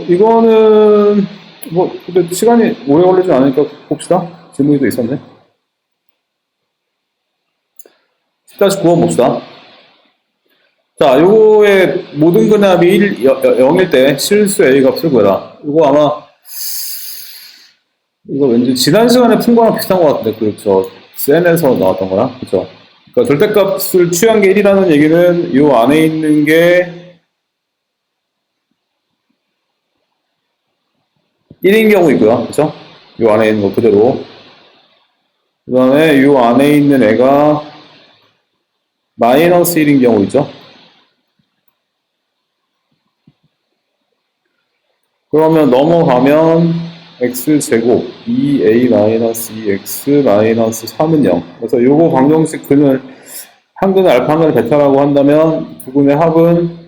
이거는 뭐 근데 시간이 오래 걸리지 않으니까 봅시다. 질문이 또 있었네. 10-9번 봅시다. 자, 요거의 모든 근합이 0일 때 실수 A 값을 구해라. 이거 아마 이거 왠지 지난 시간에 푼 거랑 비슷한 것 같은데 그렇죠. 센에서 나왔던 거랑 그렇죠. 그러니까 절대값을 취한 게 1이라는 얘기는 요 안에 있는 게 1인 경우 있고요. 그쵸? 요 안에 있는 거 그대로. 그 다음에 요 안에 있는 애가 마이너스 1인 경우 있죠? 그러면 넘어가면 x제곱 2a-2x-3은 0. 그래서 요거 방정식 근을 한 근을 알파 한 근을 베타라고 한다면 두 근의 합은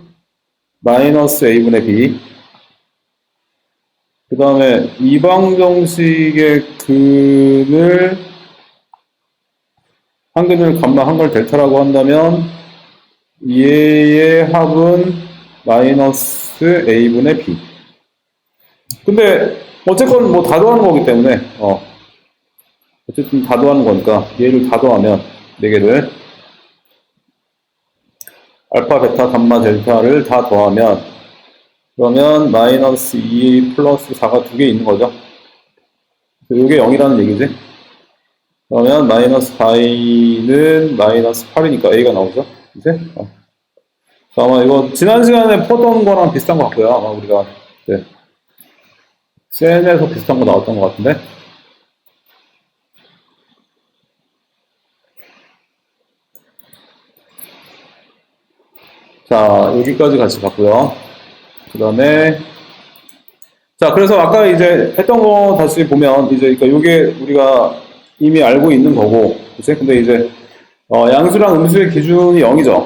마이너스 a분의 b. 그 다음에 이 방정식의 근을 한 근을 감마 한 걸 델타라고 한다면 얘의 합은 마이너스 a분의 b. 근데 어쨌건 뭐 다 더하는 거기 때문에 어쨌든 다 더하는 거니까 얘를 다 더하면 4개를 알파, 베타, 감마, 델타를 다 더하면 그러면 마이너스 2 플러스 4가 2개 있는 거죠. 이게 0이라는 얘기지. 그러면 마이너스 바이는 마이너스 8이니까 a가 나오죠. 이제 아마 이거 지난 시간에 푸던 거랑 비슷한 것 같고요. 아마 우리가 네. 센에서 비슷한 거 나왔던 것 같은데. 자, 여기까지 같이 봤고요. 그 다음에 자, 그래서 아까 이제 했던 거 다시 보면 이제 그러니까 요게 우리가 이미 알고 있는 거고, 그치? 근데 이제 양수랑 음수의 기준이 0이죠.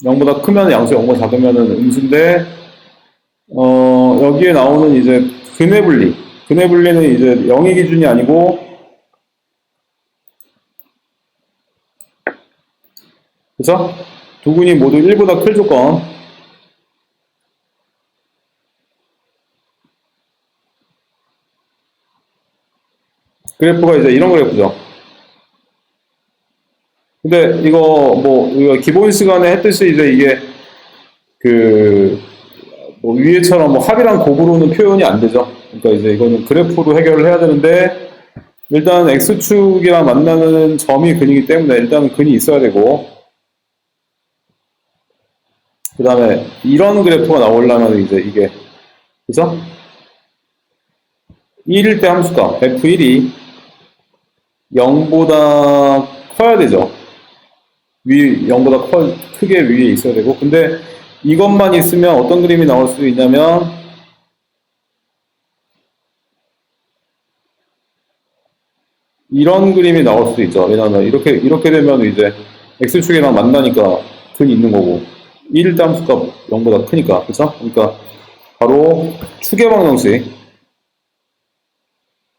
0보다 크면 양수, 0보다 작으면은 음수인데 여기에 나오는 이제 근의 분리. 근의 분리는 이제 0이 기준이 아니고 그쵸? 두 근이 모두 1보다 클 조건. 그래프가 이제 이런 그래프죠. 근데 이거 뭐 우리가 기본 시간에 했듯이 이제 이게 뭐 위에처럼 뭐 합이랑 곱으로는 표현이 안 되죠. 그러니까 이제 이거는 그래프로 해결을 해야 되는데 일단 x축이랑 만나는 점이 근이기 때문에 일단은 근이 있어야 되고 그 다음에 이런 그래프가 나오려면 이제 이게 그죠? 1일 때 함수값 f1이 0보다 커야 되죠. 0보다 크게 위에 있어야 되고 근데 이것만 있으면 어떤 그림이 나올 수 있냐면 이런 그림이 나올 수도 있죠. 왜냐하면 이렇게 되면 이제 x축이랑 만나니까 근이 있는 거고 1일 때 함수값 0보다 크니까 그쵸? 그러니까 바로 추계방정식.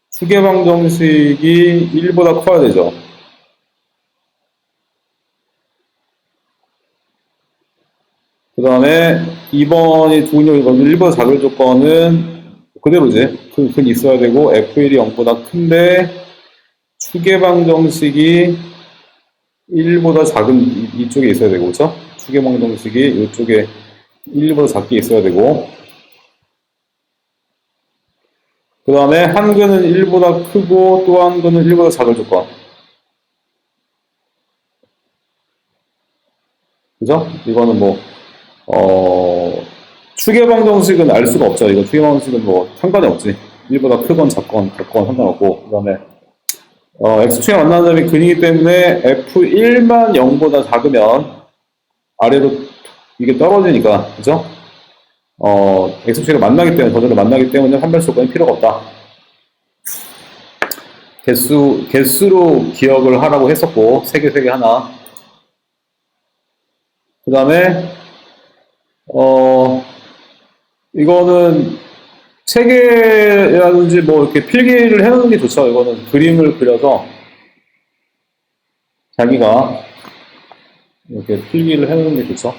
추계방정식이 1보다 커야 되죠. 그 다음에 2번이 두근이 1보다 작을 조건은 그대로지. 근 있어야 되고 F1이 0보다 큰데 추계방정식이 1보다 작은 이쪽에 있어야 되고, 그렇죠? 추계방정식이 이쪽에 1보다 작게 있어야 되고, 그 다음에 한 근은 1보다 크고 또 한 근은 1보다 작을 조건. 그죠? 이거는 뭐, 추계방정식은 알 수가 없죠. 이거 추계방정식은 뭐 상관이 없지. 1보다 크건 작건 상관없고. 그 다음에, X축에 만나는 점이 근이기 때문에 F1만 0보다 작으면 아래로 이게 떨어지니까, 그죠? X축에 만나기 때문에, 저절로 만나기 때문에 판별수 조건이 필요가 없다. 개수로 기억을 하라고 했었고, 세 개 하나. 그 다음에, 이거는 책에라든지 뭐 이렇게 필기를 해놓는 게 좋죠. 이거는 그림을 그려서 자기가 이렇게 필기를 해놓는 게 좋죠.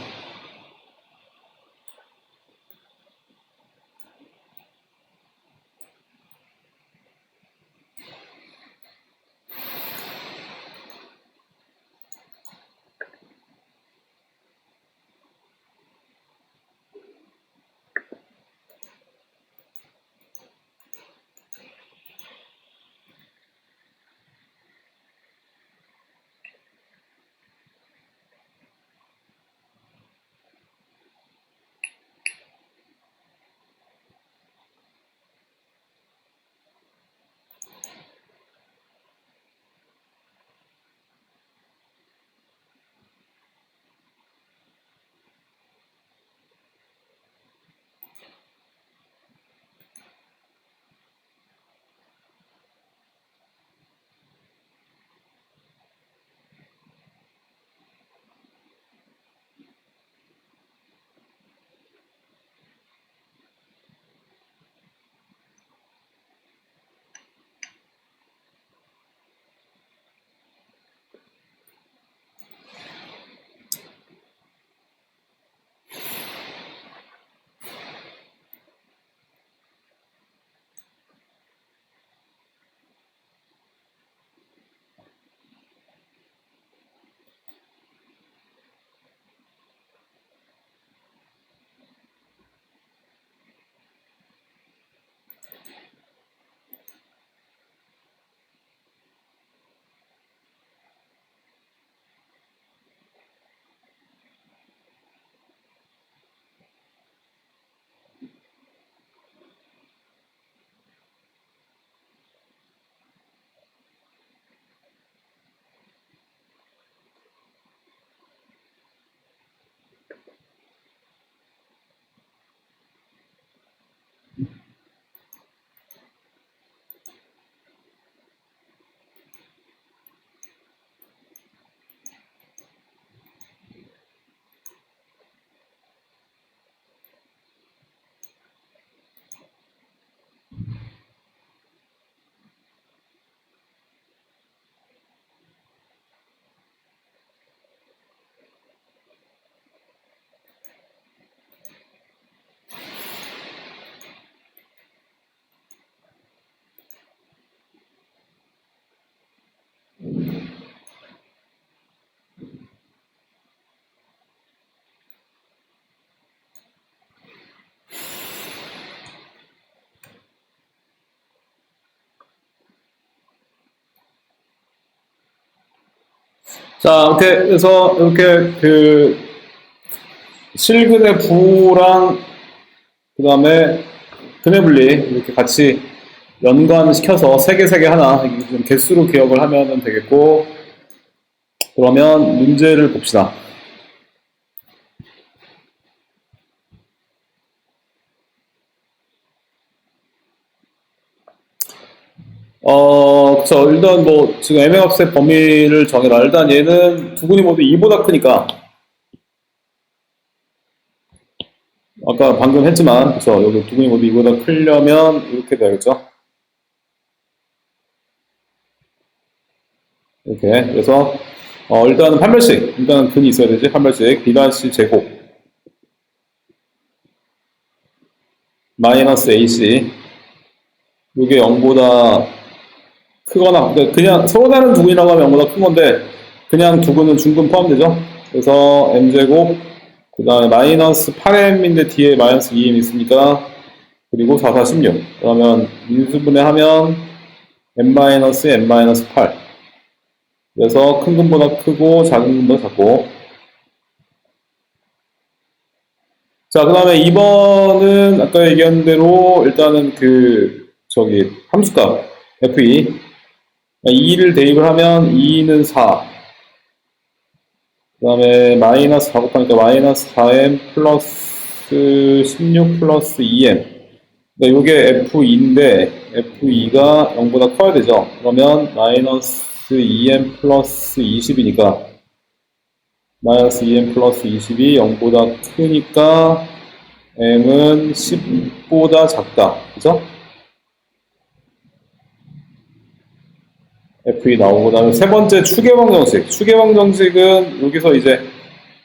자, 이렇게 해서 이렇게 그 실근의 부랑 그 다음에 근의 분리 이렇게 같이 연관시켜서 세 개 하나 좀 개수로 기억을 하면 되겠고, 그러면 문제를 봅시다. 그쵸. 일단 뭐 지금 M값의 범위를 정해라. 일단 얘는 두 군이 모두 2보다 크니까 아까 방금 했지만, 그쵸. 여기 두 근이 모두 이보다 크려면 이렇게 돼야겠죠. 이렇게. 그래서, 일단은 판별식. 일단은 근이 있어야 되지. 판별식. B-C 제곱. 마이너스 AC. 이게 0보다 크거나, 그러니까 그냥 서로 다른 두 근이라고 하면 0보다 큰 건데, 그냥 두 근은 중근 포함되죠. 그래서 m제곱, 그 다음에 마이너스 8m인데 뒤에 마이너스 2m 있으니까, 그리고 4, 4, 16. 그러면 인수분해 하면 n-8. 그래서 큰 근보다 크고 작은 근보다 작고. 자, 그 다음에 2번은 아까 얘기한 대로 일단은 함수값 f2. 2를 대입을 하면 2는 4. 그 다음에 마이너스 4 곱하니까 마이너스 4m 플러스 16 플러스 2m. 그러니까 이게 F2인데 F2가 0보다 커야 되죠. 그러면 마이너스 2m 플러스 20이니까 마이너스 2m 플러스 20이 0보다 크니까 m은 10보다 작다. 그죠? F2 나오고, 그다음에 세 번째 추계방 정식. 추계방 정식은 여기서 이제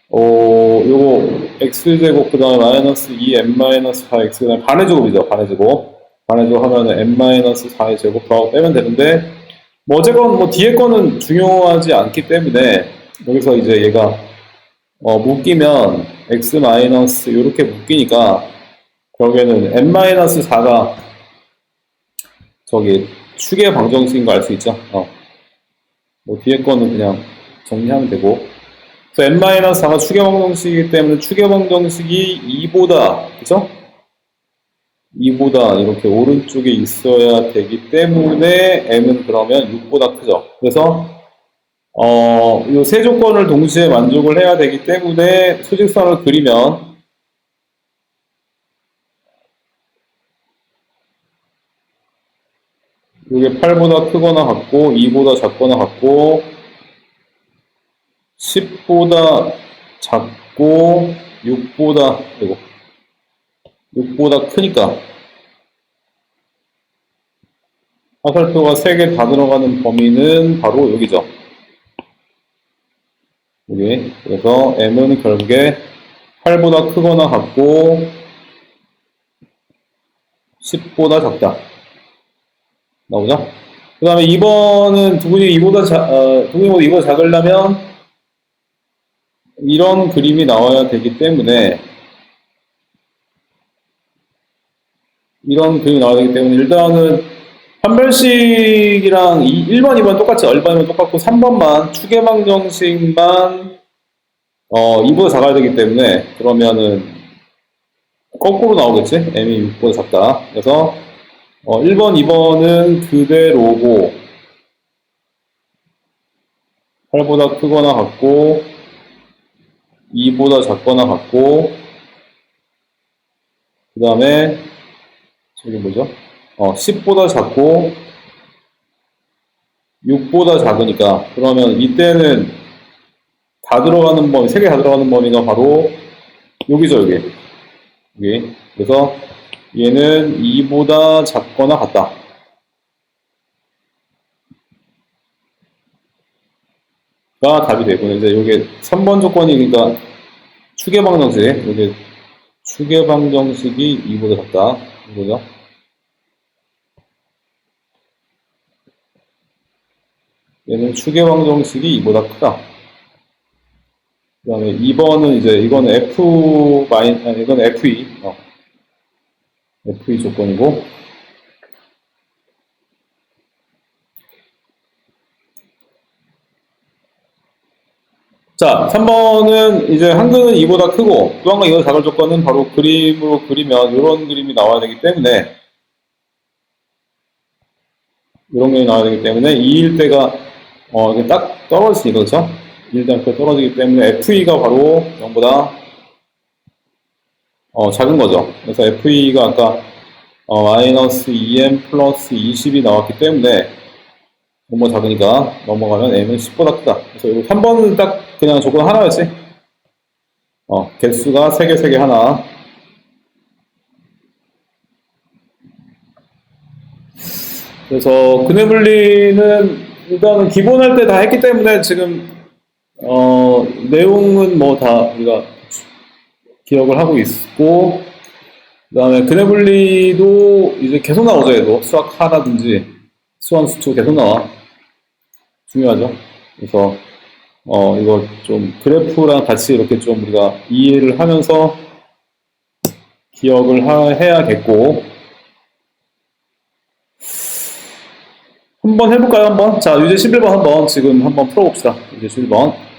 요거 x제곱 그 다음에 마이너스 2m 마이너스 4x 그 다음에 반의 제곱이죠. 반의 제곱. 반의 제곱 하면은 m 마이너스 4의 제곱 더 빼면 되는데, 뭐 어쨌건 뭐 뒤에 거는 중요하지 않기 때문에 여기서 이제 얘가 묶이면 x 마이너스 요렇게 묶이니까 결국에는 m 마이너스 4가 추계 방정식인 거 알 수 있죠. 뭐 뒤에 거는 그냥 정리하면 되고. 그래서 n-4가 추계 방정식이기 때문에 추계 방정식이 2보다, 그죠? 2보다 이렇게 오른쪽에 있어야 되기 때문에 m은 그러면 6보다 크죠. 그래서 이 세 조건을 동시에 만족을 해야 되기 때문에 수직선을 그리면 이게 8보다 크거나 같고 2보다 작거나 같고 10보다 작고 6보다 크니까 화살표가 3개 다 들어가는 범위는 바로 여기죠. 여기. 그래서 m은 결국에 8보다 크거나 같고 10보다 작다. 나오죠? 그 다음에 2번은 두 근이 2보다 작으려면 이런 그림이 나와야 되기 때문에 일단은 판별식이랑 1번, 2번 똑같죠. 1번, 2번 똑같고 3번만 추계방정식만 2보다 작아야 되기 때문에 그러면은 거꾸로 나오겠지? m이 6보다 작다. 그래서 1번, 2번은 그대로고 8보다 크거나 같고 2보다 작거나 같고 그 다음에 저기 뭐죠? 10보다 작고 6보다 작으니까 그러면 이때는 다 들어가는 범위, 3개 다 들어가는 범위가 바로 여기죠, 여기. 그래서 얘는 2보다 작거나 같다. 가 답이 되고, 이제 요게 3번 조건이, 그러니까 추계방정식, 요게 추계방정식이 2보다 작다. 이거죠. 얘는 추계방정식이 2보다 크다. 그 다음에 2번은 이제, 이거는 이건 F2. F2 조건이고. 자, 3번은 이제 한 근은 2보다 크고, 또 한 근 2보다 작을 조건은 바로 그림으로 그리면 이런 그림이 나와야 되기 때문에, 이런 그림이 나와야 되기 때문에, 2일 때가, 이게 딱 떨어지니까, 그렇죠? 2일 때 떨어지기 때문에 F2가 바로 0보다 작은 거죠. 그래서 F2가 아까 마이너스 2m 플러스 20이 나왔기 때문에 너무 작으니까 넘어가면 m은 10보다 크다. 그래서 이거 3번은 딱 그냥 조건 하나였지. 개수가 3개 하나. 그래서 그네블리는 일단은 기본할 때 다 했기 때문에 지금 내용은 뭐 다 우리가 기억을 하고 있고, 그 다음에 그네블리도 이제 계속 나오죠. 얘도 수학 하라든지 수원 수투 계속 나와. 중요하죠. 그래서 이거 좀 그래프랑 같이 이렇게 좀 우리가 이해를 하면서 기억을 해야겠고, 한번 해볼까요? 한번. 자, 유제 11번 한번 지금 한번 풀어봅시다. 유제 11번.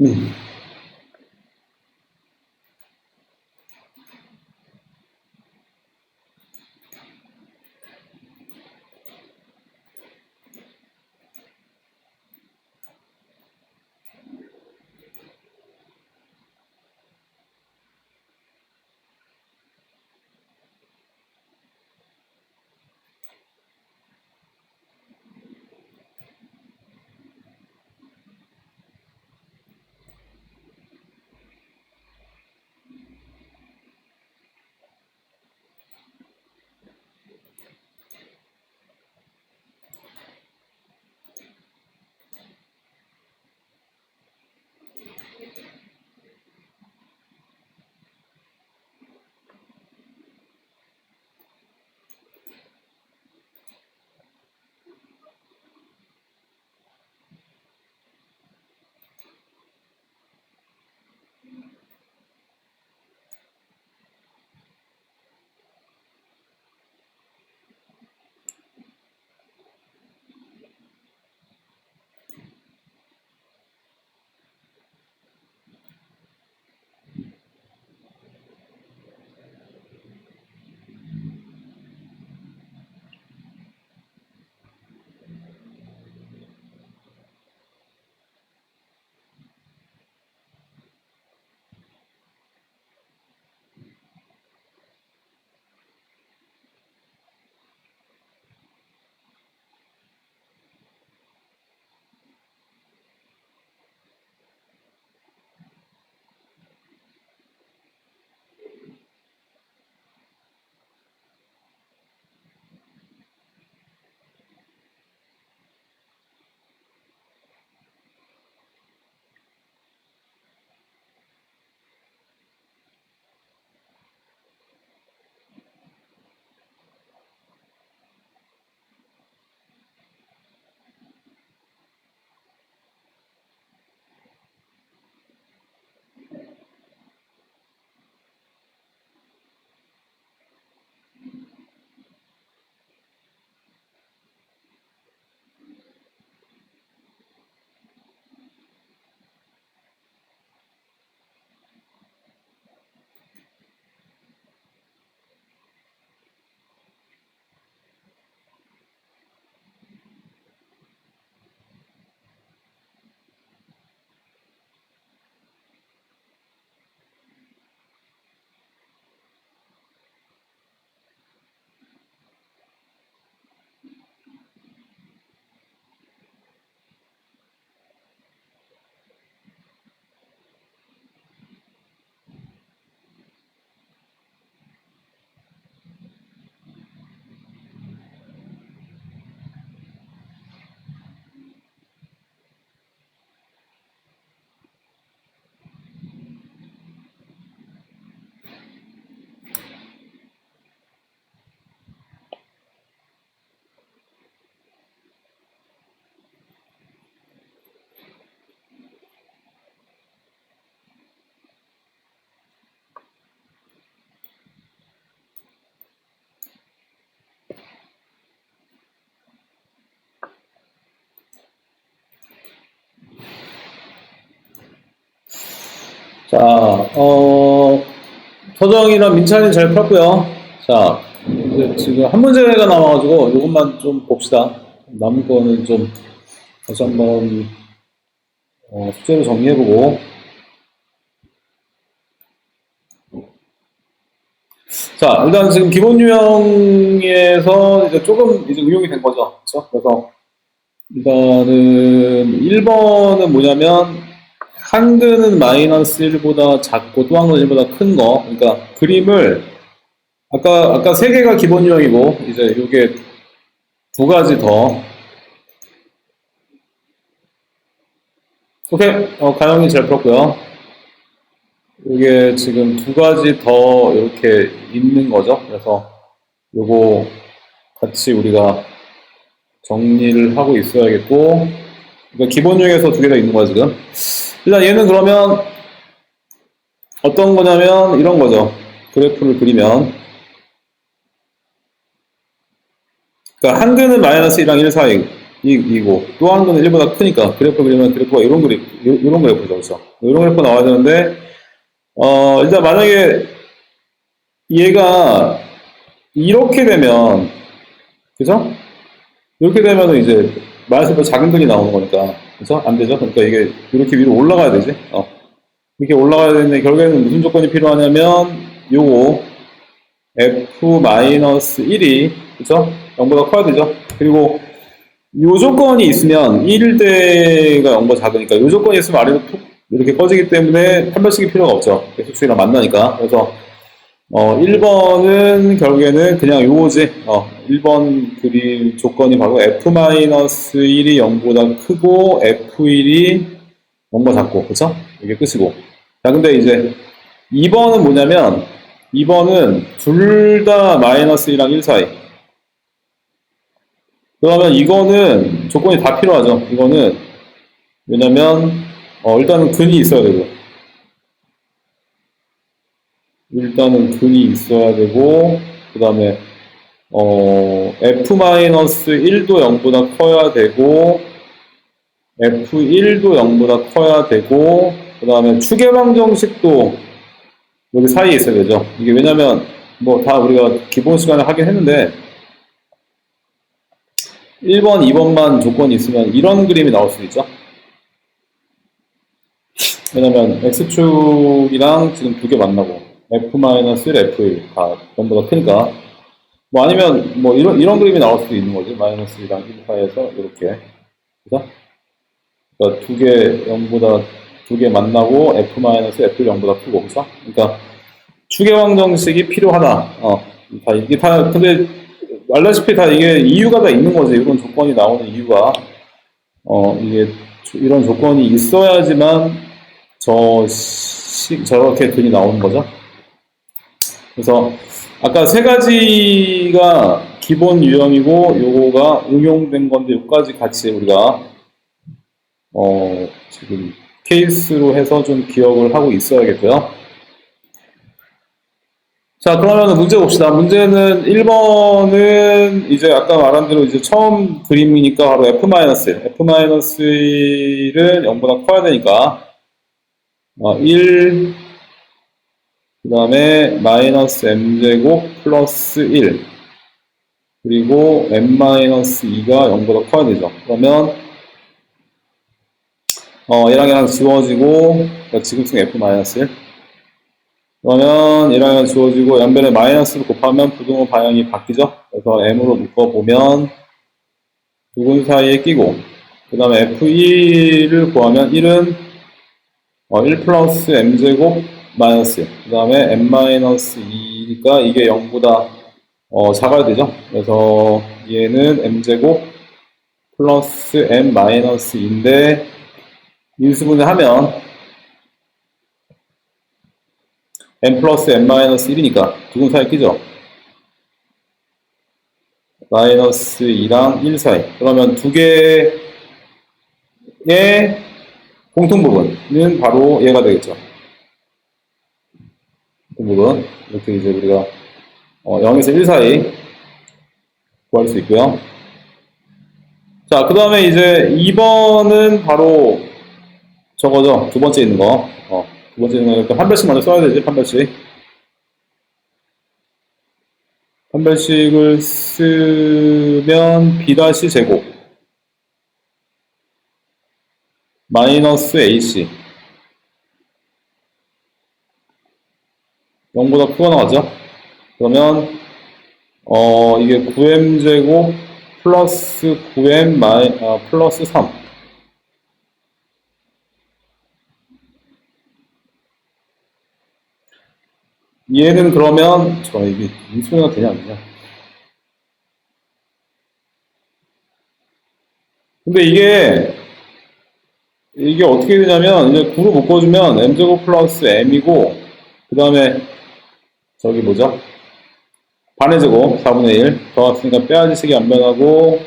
음. 자, 서정이랑 민찬이 잘 풀었고요. 자, 이제 지금 한 문제가 남아가지고 이것만 좀 봅시다. 남은 거는 좀 다시 한번 숙제로 정리해보고. 자, 일단 지금 기본 유형에서 이제 조금 이제 응용이 된 거죠. 그렇죠? 그래서 일단은 1번은 뭐냐면 한글은 마이너스 1보다 작고 또 한글은 1보다 큰 거. 그러니까 그림을 아까 세 개가 기본 유형이고 이제 이게 두 가지 더. 오케이. 가영이 잘 풀었고요. 이게 지금 두 가지 더 이렇게 있는 거죠. 그래서 요거 같이 우리가 정리를 하고 있어야겠고, 그러니까 기본 유형에서 두 개 다 있는 거야 지금. 일단 얘는 그러면 어떤 거냐면 이런 거죠. 그래프를 그리면, 그러니까 한글은 마이너스 1이랑 1 사이, 이고 또 한 거는 1보다 크니까 그래프 그리면 그래프가 이런 그래프죠. 그렇죠? 이런 그래프 나와야 되는데 일단 만약에 얘가 이렇게 되면 그죠? 이렇게 되면은 이제 마이너스보다 작은 글이 나오는 거니까 그죠? 안 되죠? 그러니까 이게 이렇게 위로 올라가야 되지. 이렇게 올라가야 되는데 결국에는 무슨 조건이 필요하냐면 요거 f-1이 그죠? 0보다 커야 되죠? 그리고 요 조건이 있으면 1대가 0보다 작으니까 요 조건이 있으면 아래로 툭 이렇게 꺼지기 때문에 판별식이 필요가 없죠. 계속식이랑 만나니까. 그래서 1번은 결국에는 그냥 요거지. 1번 그릴 조건이 바로 f-1이 0보다 크고 f1이 0보다 작고 그쵸? 이게 끝이고. 자 근데 이제 2번은 뭐냐면 2번은 둘 다 마이너스 1이랑 1 사이. 그러면 이거는 조건이 다 필요하죠. 이거는 왜냐면 일단은 근이 있어야 되고 그 다음에 f-1도 0보다 커야 되고 f1도 0보다 커야 되고 그 다음에 추계방 정식도 여기 사이에 있어야 되죠. 이게 왜냐면 뭐 다 우리가 기본 시간에 하긴 했는데 1번, 2번만 조건이 있으면 이런 그림이 나올 수 있죠. 왜냐면 x축이랑 지금 두 개 만나고 f-1, f1 다 0보다 크니까 뭐 아니면 뭐 이런 그림이 나올 수도 있는 거지. 마이너스 1이랑 1 사이에서 이렇게 그죠? 그러니까 두 개 만나고 f-f1 0보다 크고 그죠? 그러니까 추계왕 정식이 필요하다. 다 이게 다 근데 알다시피 다 이게 이유가 다 있는 거지. 이런 조건이 나오는 이유가 이게 이런 조건이 있어야지만 저렇게 글이 나오는 거죠. 그래서 아까 세 가지가 기본 유형이고 요거가 응용된 건데 요까지 같이 우리가 지금 케이스로 해서 좀 기억을 하고 있어야겠고요. 자, 그러면 문제 봅시다. 문제는 1번은 이제 아까 말한 대로 이제 처음 그림이니까 바로 f-1. f-1은 0보다 커야 되니까 1, 그 다음에 마이너스 m제곱 플러스 1 그리고 m-2가 0보다 커야 되죠. 그러면 얘랑 지워지고 지급층 f-1 그러면 얘랑 지워지고 양변에 마이너스를 곱하면 부등호 방향이 바뀌죠. 그래서 m으로 묶어보면 두 근 사이에 끼고 그 다음에 f1을 구하면 1은 1 플러스 m제곱 마이너스 그 다음에 m-2니까 이게 0보다 작아야 되죠. 그래서 얘는 m제곱 플러스 m-2인데 인수분해 하면 m 플러스 m-1이니까 두 근 사이 끼죠. 마이너스 2랑 1 사이. 그러면 두 개의 공통 부분은 바로 얘가 되겠죠. 공통 부분. 이렇게 이제 우리가 0에서 1 사이 구할 수 있고요. 자, 그 다음에 이제 2번은 바로 저거죠. 두 번째 있는 거. 두 번째 있는 거니까 한 별씩 먼저 써야 되지, 한 별씩. 한 별씩을 쓰면 b' 제곱 마이너스 ac 0보다 크거나 가죠. 그러면 이게 9m 제곱 플러스 9m 플러스 3 얘는 그러면 이게 인수분해가 되냐 안 되냐. 근데 이게 어떻게 되냐면 이제 9로 묶어주면 m제곱 플러스 m이고 그 다음에 저기 뭐죠? 반의 제곱 4분의 1 더했으니까 빼야지 식이 안 변하고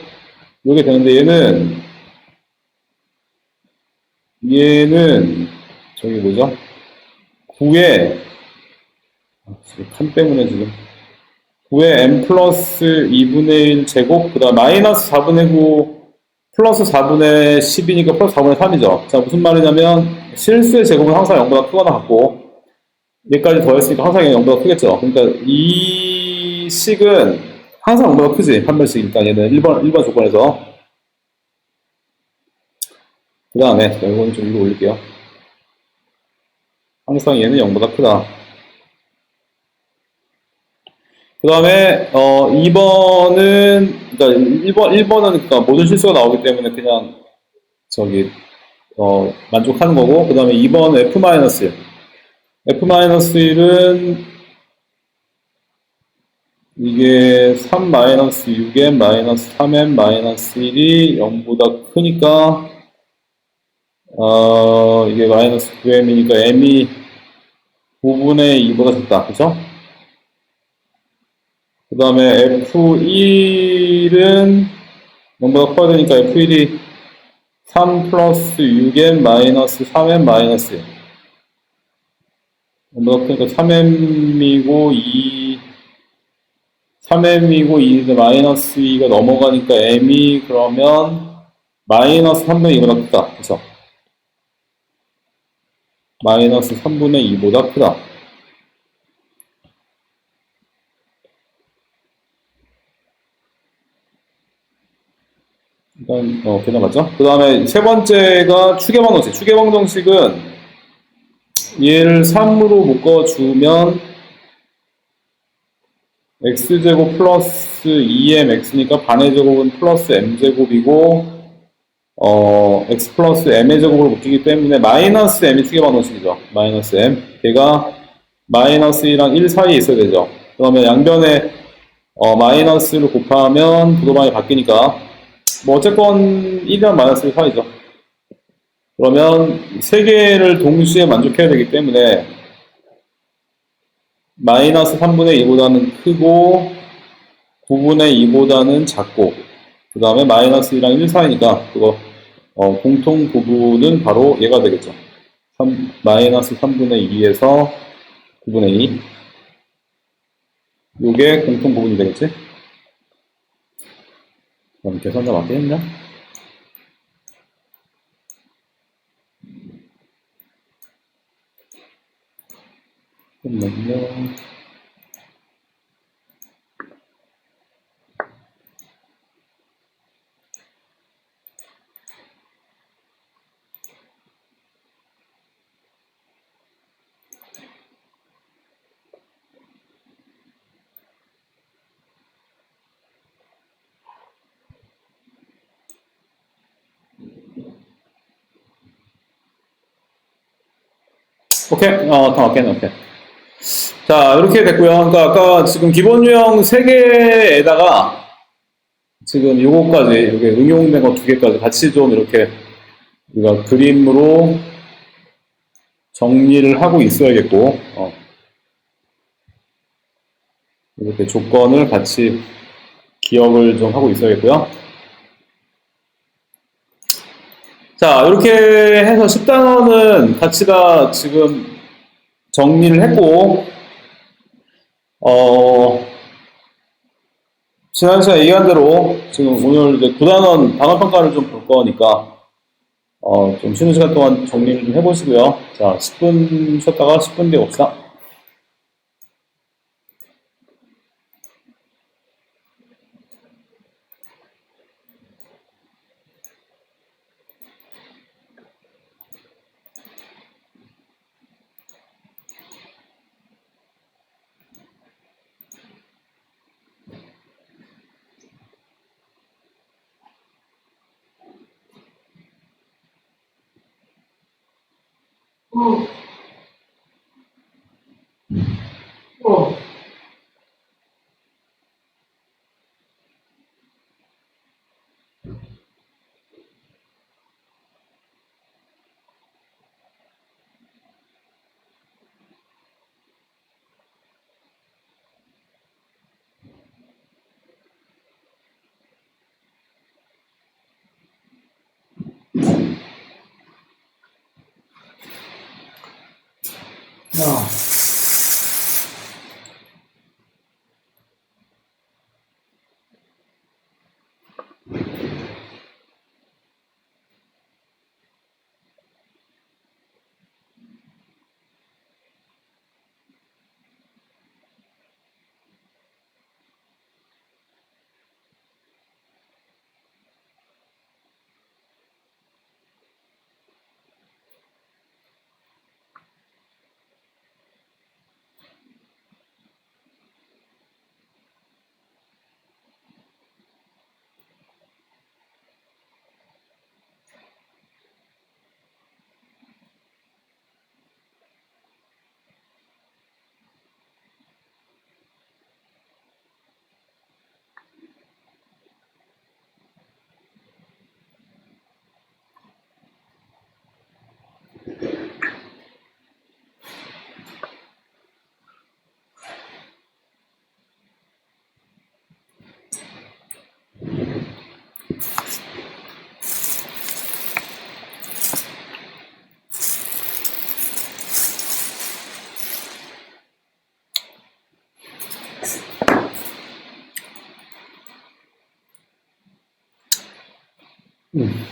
이게 되는데 얘는 저기 뭐죠? 9에 칸 때문에 지금 9에 m 플러스 2분의 1 제곱 그 다음 마이너스 4분의 9 플러스 4분의 10이니까 플러스 4분의 3이죠. 자, 무슨 말이냐면 실수의 제곱은 항상 0보다 크거나 같고 얘까지 더했으니까 항상 0보다 크겠죠. 그러니까 이 식은 항상 0보다 크지. 한 번씩이니까 얘는 1번 조건에서. 그 다음에 이거는 좀 위로 올릴게요. 항상 얘는 0보다 크다. 그 다음에 2번은 그러니까 1번은 그러니까 모든 실수가 나오기 때문에 그냥 저기 만족하는 거고, 그 다음에 2번 F-1 F-1은 이게 3-6m-3m-1이 0보다 크니까 이게 마이너스 9m이니까 m이 9분의 2보다 작다. 그죠? 그 다음에 F1은 0보다 커야 되니까 F1이 3 플러스 6m 마이너스 3m 마이너스 1. 0보다 크니까 3m이고 3m이고 2인데 마이너스 2가 넘어가니까 m이 그러면 마이너스 3분의 2보다 크다. 그쵸? 마이너스 3분의 2보다 크다. 일단 그냥 맞죠? 그 다음에 세 번째가 추계방정식. 추계방정식은 얘를 3으로 묶어주면 x제곱 플러스 2mx니까 반의 제곱은 플러스 m제곱이고 x 플러스 m의 제곱으로 묶이기 때문에 마이너스 m이 추계방정식이죠. 마이너스 m. 걔가 마이너스 1이랑 1 사이에 있어야 되죠. 그러면 양변에 마이너스를 곱하면 부도방이 바뀌니까 뭐 어쨌건 1이랑 마이너스 1 사이죠. 그러면 세 개를 동시에 만족해야 되기 때문에 마이너스 3분의 2보다는 크고 9분의 2보다는 작고 그 다음에 마이너스 1이랑 1 사이니까 그거 공통 부분은 바로 얘가 되겠죠. 마이너스 3분의 2에서 9분의 2 요게 공통 부분이 되겠지? 그럼 계산 다 맞게 했냐? 잠깐만요. 오케이, 다 맞겠네, 오케이. 자, 이렇게 됐고요. 그러니까 아까 지금 기본 유형 3개에다가 지금 요거까지, 이렇게 응용된 거 2개까지 같이 좀 이렇게 우리가 그림으로 정리를 하고 있어야겠고, 이렇게 조건을 같이 기억을 좀 하고 있어야겠고요. 자, 이렇게 해서 10단원은 같이 다 지금 정리를 했고, 지난 시간에 얘기한 대로 지금 오늘 이제 9단원 단원평가를 좀 볼 거니까, 좀 쉬는 시간 동안 정리를 좀 해보시고요. 자, 10분 쉬었다가 10분 뒤에 봅시다. 음.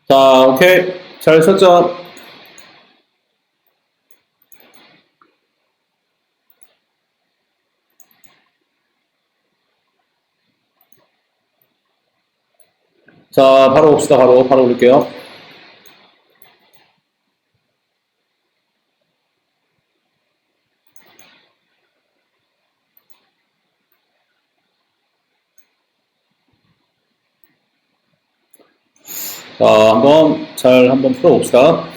자, 오케이. 잘 썼죠? 자, 바로 봅시다. 바로 올릴게요. 자, 한번 풀어봅시다.